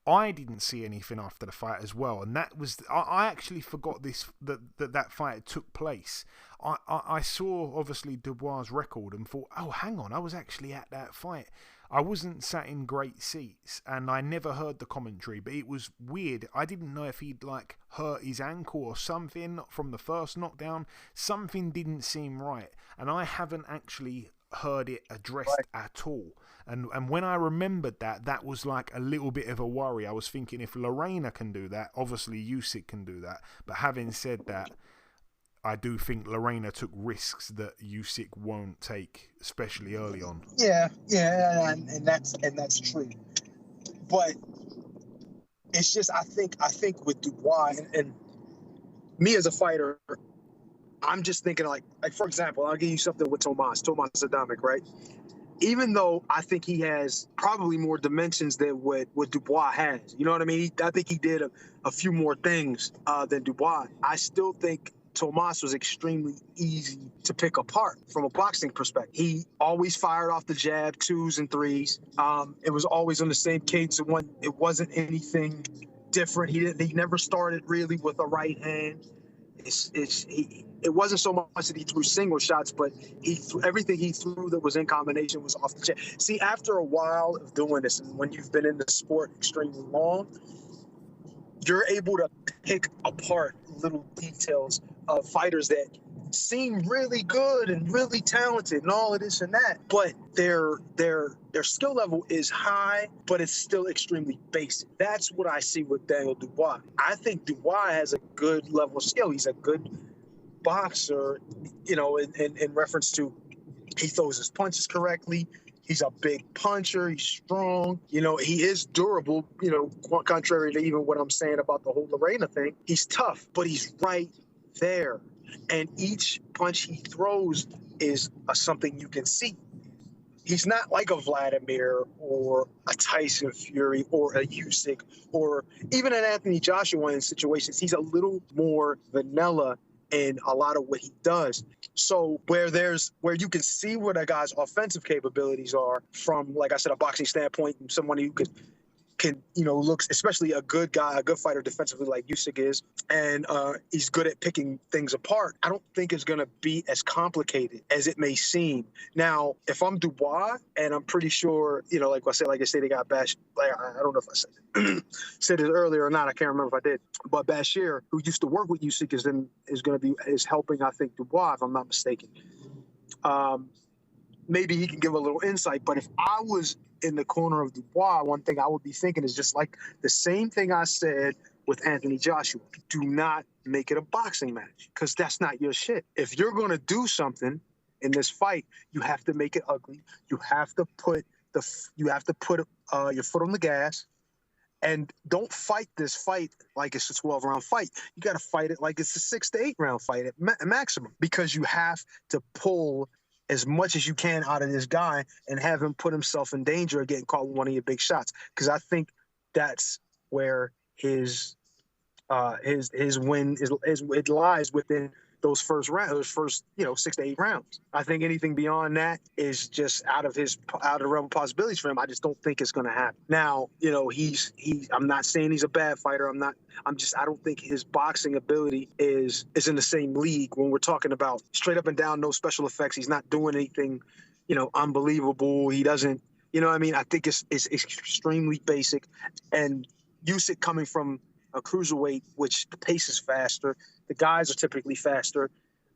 I didn't see anything after the fight as well, and that was I actually forgot that fight took place. I saw obviously Dubois' record and thought, oh, hang on, I was actually at that fight. I wasn't sat in great seats, and I never heard the commentary, but it was weird. I didn't know if he'd like hurt his ankle or something from the first knockdown. Something didn't seem right, and I haven't actually heard it addressed at all. And when I remembered that was like a little bit of a worry. I was thinking, if Lorena can do that, obviously Usyk can do that. But having said that, I do think Lorena took risks that Usyk won't take, especially early on. Yeah, and that's true. But it's just I think with Dubois and me as a fighter, I'm just thinking like for example, I'll give you something with Tomas Adamek, right? Even though I think he has probably more dimensions than what Dubois has, you know what I mean? I think he did a few more things than Dubois. I still think Tomas was extremely easy to pick apart from a boxing perspective. He always fired off the jab, 2s and 3s. It was always on the same cadence. It wasn't anything different. He never started really with a right hand. It wasn't so much that he threw single shots, but everything he threw that was in combination was off the jab. See, after a while of doing this, and when you've been in the sport extremely long, you're able to pick apart little details of fighters that seem really good and really talented and all of this and that, but their skill level is high, but it's still extremely basic. That's what I see with Daniel Dubois. I think Dubois has a good level of skill. He's a good boxer, you know, in reference to he throws his punches correctly. He's a big puncher. He's strong. You know, he is durable, you know, contrary to even what I'm saying about the whole Lorena thing. He's tough, but he's right there. And each punch he throws is something you can see. He's not like a Vladimir or a Tyson Fury or a Usyk or even an Anthony Joshua in situations. He's a little more vanilla in a lot of what he does. So where you can see what a guy's offensive capabilities are from, like I said, a boxing standpoint, and someone who can looks, especially a good guy, a good fighter defensively like Usyk is, and he's good at picking things apart. I don't think it's going to be as complicated as it may seem. Now, if I'm Dubois, and I'm pretty sure, you know, like I said, they got Bash. Like, I don't know if I said it earlier or not. I can't remember if I did. But Bashir, who used to work with Usyk, is helping, I think, Dubois, if I'm not mistaken. Maybe he can give a little insight. But if I was in the corner of Dubois, one thing I would be thinking is just like the same thing I said with Anthony Joshua. Do not make it a boxing match, because that's not your shit. If you're going to do something in this fight, you have to make it ugly. You have to put your foot on the gas, and don't fight this fight like it's a 12-round fight. You got to fight it like it's a 6 to 8 round fight at maximum, because you have to pull as much as you can out of this guy and have him put himself in danger of getting caught with one of your big shots. Because I think that's where his win is. It lies within those first 6 to 8 rounds. I think anything beyond that is just out of the realm of possibilities for him. I just don't think it's going to happen. Now, you know, I'm not saying he's a bad fighter. I don't think his boxing ability is in the same league when we're talking about straight up and down, no special effects. He's not doing anything, you know, unbelievable. He doesn't, you know what I mean? I think it's extremely basic. And Usyk coming from a cruiserweight, which the pace is faster, the guys are typically faster,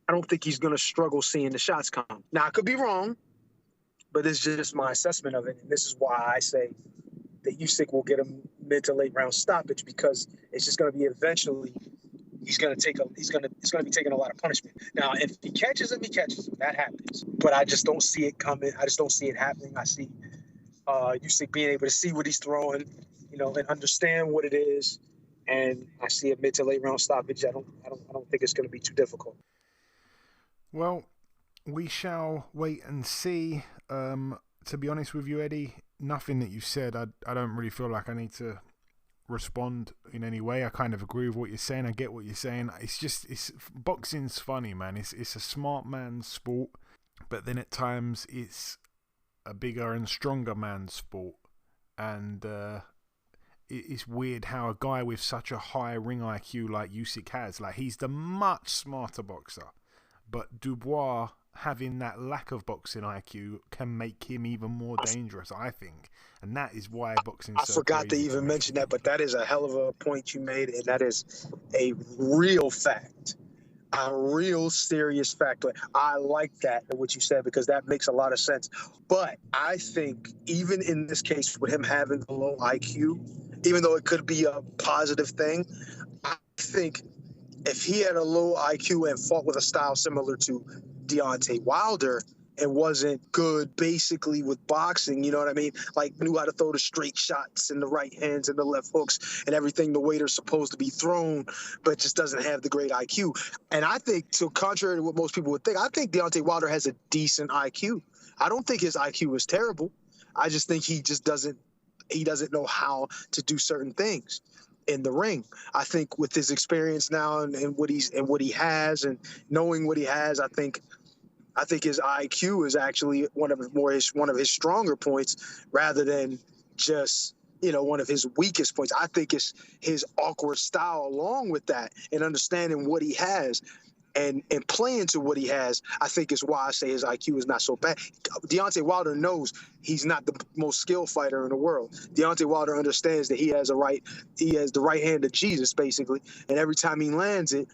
I don't think he's going to struggle seeing the shots come. Now, I could be wrong, but this is just my assessment of it. And this is why I say that Usyk will get a mid to late round stoppage, because it's just going to be eventually It's going to be taking a lot of punishment. Now, if he catches him, he catches him. That happens. But I just don't see it coming. I just don't see it happening. I see Usyk being able to see what he's throwing, and understand what it is. And I see a mid to late round stoppage. I don't think it's going to be too difficult. Well, we shall wait and see. To be honest with you, Eddie, nothing that you said, I don't really feel like I need to respond in any way. I kind of agree with what you're saying. I get what you're saying. It's boxing's funny, man. It's a smart man's sport, but then at times it's a bigger and stronger man's sport. And it's weird how a guy with such a high ring IQ like Usyk has, like, he's the much smarter boxer, but Dubois having that lack of boxing IQ can make him even more dangerous, I think. And that is why boxing. I forgot to even mention that, but that is a hell of a point you made, and that is a real fact, a real serious fact. I like that, what you said, because that makes a lot of sense. But I think even in this case, with him having the low IQ, even though it could be a positive thing, I think if he had a low IQ and fought with a style similar to Deontay Wilder and wasn't good basically with boxing, you know what I mean? Like, knew how to throw the straight shots and the right hands and the left hooks and everything the way they're supposed to be thrown, but just doesn't have the great IQ. And I think, so contrary to what most people would think, I think Deontay Wilder has a decent IQ. I don't think his IQ is terrible. I just think he doesn't know how to do certain things in the ring. I think with his experience now and what he has and knowing what he has, I think his IQ is actually one of his stronger points rather than just, one of his weakest points. I think it's his awkward style along with that and understanding what he has and playing to what he has, I think is why I say his IQ is not so bad. Deontay Wilder knows he's not the most skilled fighter in the world. Deontay Wilder understands that he has the right hand of Jesus, basically, and every time he lands it,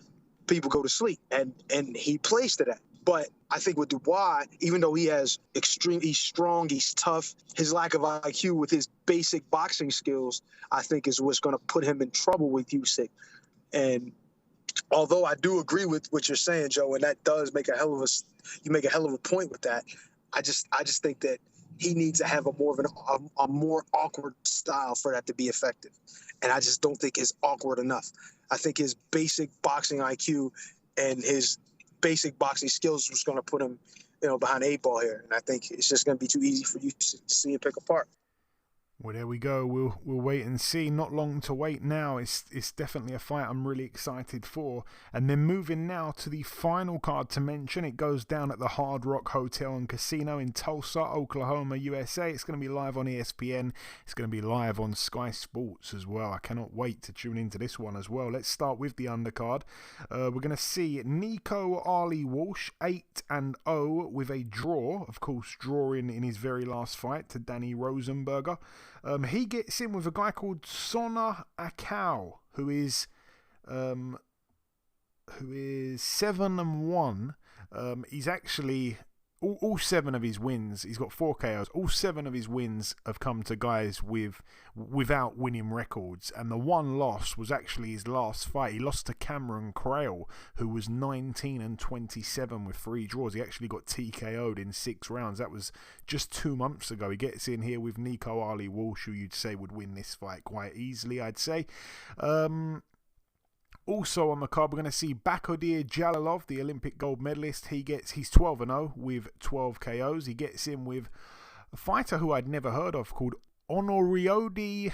people go to sleep, and he plays to that. But I think with Dubois, even though he's strong, he's tough, his lack of IQ with his basic boxing skills, I think is what's going to put him in trouble with Usyk. And although I do agree with what you're saying, Joe, and that does make a hell of a point with that, I just think that he needs to have a more awkward style for that to be effective. And I just don't think it's awkward enough. I think his basic boxing IQ and his basic boxing skills was going to put him, behind the 8 ball here. And I think it's just going to be too easy for you to see him pick apart. Well, there we go. We'll wait and see. Not long to wait now. It's definitely a fight I'm really excited for. And then moving now to the final card to mention. It goes down at the Hard Rock Hotel and Casino in Tulsa, Oklahoma, USA. It's going to be live on ESPN. It's going to be live on Sky Sports as well. I cannot wait to tune into this one as well. Let's start with the undercard. We're going to see Nico Ali Walsh 8-0 with a draw. Of course, drawing in his very last fight to Danny Rosenberger. He gets in with a guy called Sona Akau, who is 7-1. He's actually all 7 of his wins. He's got 4 KOs. All 7 of his wins have come to guys without winning records, and the one loss was actually his last fight. He lost to Cameron Crail, who was 19-27 with 3 draws. He actually got TKO'd in 6 rounds. That was just 2 months ago. He gets in here with Nico Ali Walsh, who you'd say would win this fight quite easily, I'd say. Also on the card, we're going to see Bakodir Jalilov, the Olympic gold medalist. He's 12-0 with 12 KOs. He gets in with a fighter who I'd never heard of called Onoriode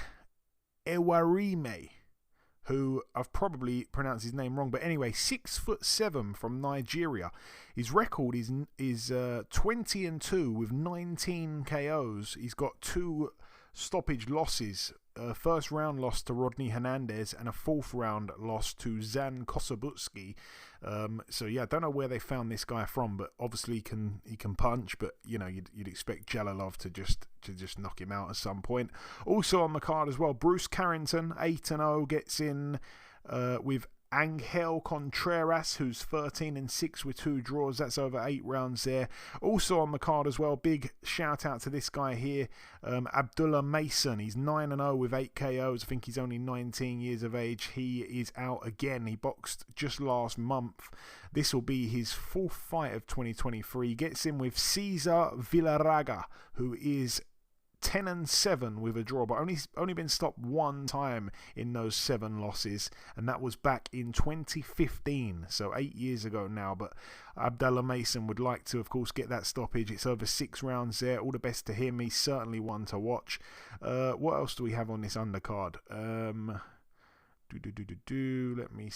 Ewarime, who I've probably pronounced his name wrong, but anyway, 6'7" from Nigeria. His record is 20-2 with 19 KOs. He's got 2 stoppage losses. First round loss to Rodney Hernandez and a 4th round loss to Zan Kosabutski. So yeah, I don't know where they found this guy from, but obviously he can punch. But you'd expect Jalilov to just knock him out at some point. Also on the card as well, Bruce Carrington 8-0 gets in with Angel Contreras, who's 13-6 with 2 draws. That's over 8 rounds there. Also on the card as well, big shout out to this guy here, Abdullah Mason. He's 9-0 with 8 KOs. I think he's only 19 years of age. He is out again. He boxed just last month. This will be his 4th fight of 2023. He gets in with Cesar Villarraga, who is 10-7 with a draw, but only been stopped 1 time in those 7 losses, and that was back in 2015, so 8 years ago now. But Abdullah Mason would like to, of course, get that stoppage. It's over 6 rounds there. All the best to him. He's certainly one to watch. What else do we have on this undercard? Let me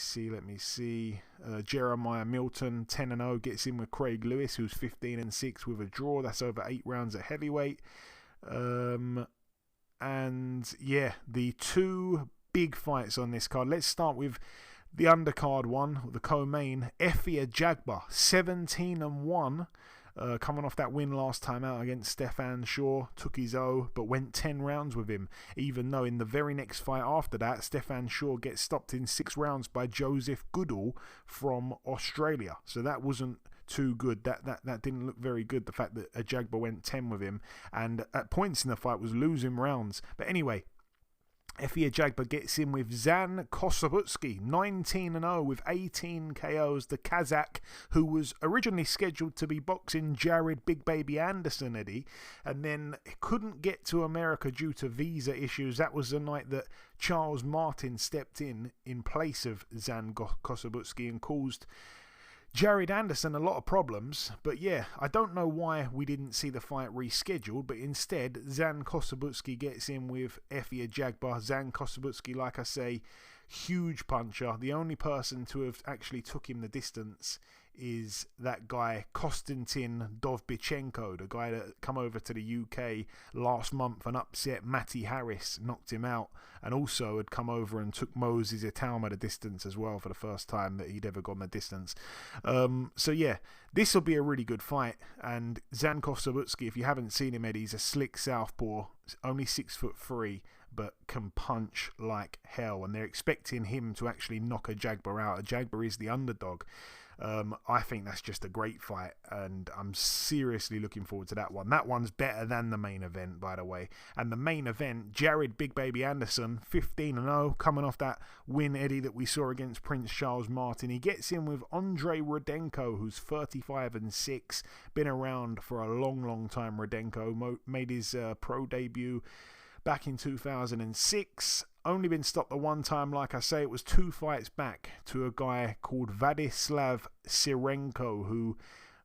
see. Jeremiah Milton, 10-0, gets in with Craig Lewis, who's 15-6 with a draw. That's over 8 rounds at heavyweight. And yeah, the 2 big fights on this card. Let's start with the undercard one, the co-main. Efia Jagba, 17-1, coming off that win last time out against Stefan Shaw. Took his O, but went 10 rounds with him, even though in the very next fight after that, Stefan Shaw gets stopped in 6 rounds by Joseph Goodall from Australia. So that wasn't too good. That didn't look very good, the fact that Ajagba went 10 with him, and at points in the fight was losing rounds. But anyway, Efia Jagba gets in with Zan Kosobutsky, 19-0 with 18 KOs. The Kazakh, who was originally scheduled to be boxing Jared Big Baby Anderson, Eddie, and then couldn't get to America due to visa issues. That was the night that Charles Martin stepped in place of Zan Kosobutsky and caused Jared Anderson a lot of problems. But yeah, I don't know why we didn't see the fight rescheduled, but instead Zan Kosobutsky gets in with Efia Jagba. Zan Kosobutsky, like I say, huge puncher. The only person to have actually took him the distance is that guy Konstantin Dovbychenko, the guy that come over to the UK last month and upset Matty Harris, knocked him out, and also had come over and took Moses Italma the distance as well for the first time that he'd ever gone the distance. So yeah, this will be a really good fight. And Zan Kosobutsky, if you haven't seen him, Eddie, he's a slick southpaw, only 6'3", but can punch like hell, and they're expecting him to actually knock Ajagba out. Ajagba is the underdog. I think that's just a great fight, and I'm seriously looking forward to that one. That one's better than the main event, by the way. And the main event, Jared Big Baby Anderson, 15-0, coming off that win, Eddie, that we saw against Prince Charles Martin. He gets in with Andrei Rudenko, who's 35-6, been around for a long time. Rudenko made his pro debut back in 2006. Only been stopped the 1 time, like I say. It was 2 fights back to a guy called Vladislav Sirenko, who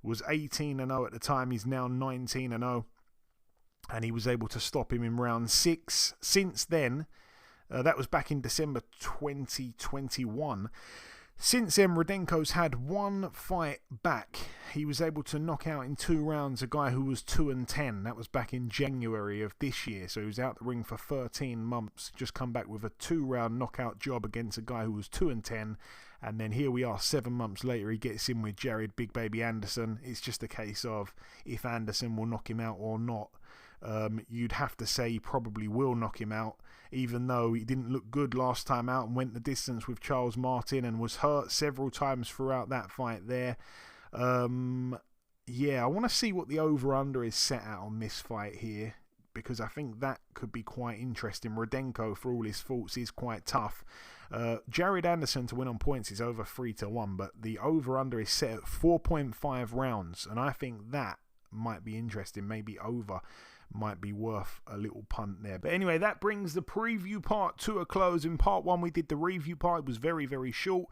was 18-0 at the time. He's now 19-0, and he was able to stop him in round 6. Since then, that was back in December 2021. Since then, Rudenko's had 1 fight back. He was able to knock out in 2 rounds a guy who was 2-10. That was back in January of this year. So he was out the ring for 13 months. Just come back with a 2-round knockout job against a guy who was 2-10. And then here we are 7 months later. He gets in with Jared Big Baby Anderson. It's just a case of if Anderson will knock him out or not. You'd have to say he probably will knock him out, even though he didn't look good last time out and went the distance with Charles Martin and was hurt several times throughout that fight there. Yeah, I want to see what the over-under is set at on this fight here, because I think that could be quite interesting. Rudenko, for all his faults, is quite tough. Jared Anderson to win on points is over 3-1, but the over-under is set at 4.5 rounds, and I think that might be interesting. Maybe over might be worth a little punt there. But anyway, that brings the preview part to a close. In part 1, we did the review part. It was very short.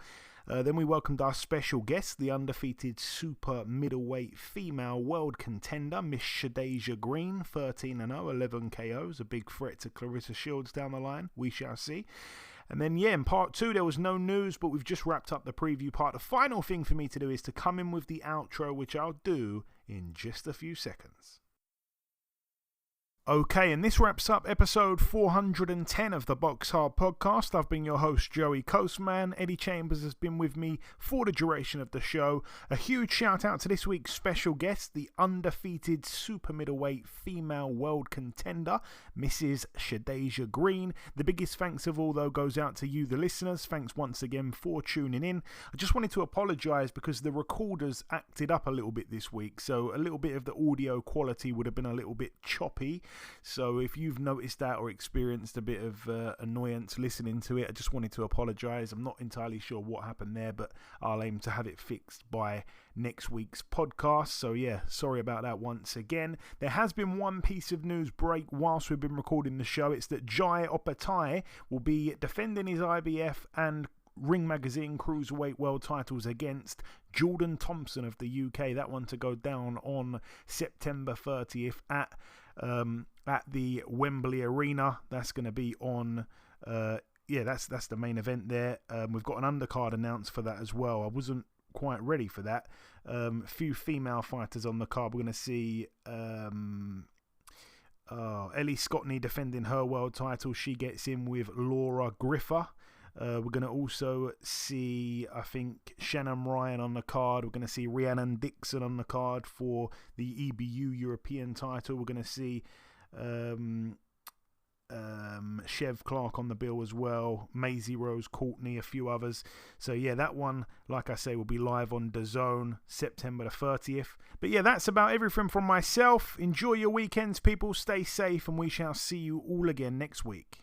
Then we welcomed our special guest, the undefeated super-middleweight female world contender, Miss Shadasia Green, 13-0, 11 KOs, a big threat to Claressa Shields down the line. We shall see. And then, yeah, in part 2, there was no news, but we've just wrapped up the preview part. The final thing for me to do is to come in with the outro, which I'll do in just a few seconds. Okay, and this wraps up episode 410 of the BoxHard Podcast. I've been your host, Joey Coastman. Eddie Chambers has been with me for the duration of the show. A huge shout out to this week's special guest, the undefeated super-middleweight female world contender, Mrs. Shadasia Green. The biggest thanks of all, though, goes out to you, the listeners. Thanks once again for tuning in. I just wanted to apologise because the recorders acted up a little bit this week, so a little bit of the audio quality would have been a little bit choppy. So if you've noticed that or experienced a bit of annoyance listening to it, I just wanted to apologise. I'm not entirely sure what happened there, but I'll aim to have it fixed by next week's podcast. So yeah, sorry about that once again. There has been one piece of news break whilst we've been recording the show. It's that Jai Opatai will be defending his IBF and Ring Magazine Cruiserweight World titles against Jordan Thompson of the UK. That one to go down on September 30th at the Wembley Arena. That's going to be on that's the main event there. We've got an undercard announced for that as well. I wasn't quite ready for that. A few female fighters on the card. We're going to see Ellie Scottney defending her world title. She gets in with Laura Griffer. We're going to also see, I think, Shannon Ryan on the card. We're going to see Rhiannon Dixon on the card for the EBU European title. We're going to see Chev Clark on the bill as well. Maisie Rose Courtney, a few others. So yeah, that one, like I say, will be live on DAZN September the 30th. But yeah, that's about everything from myself. Enjoy your weekends, people. Stay safe, and we shall see you all again next week.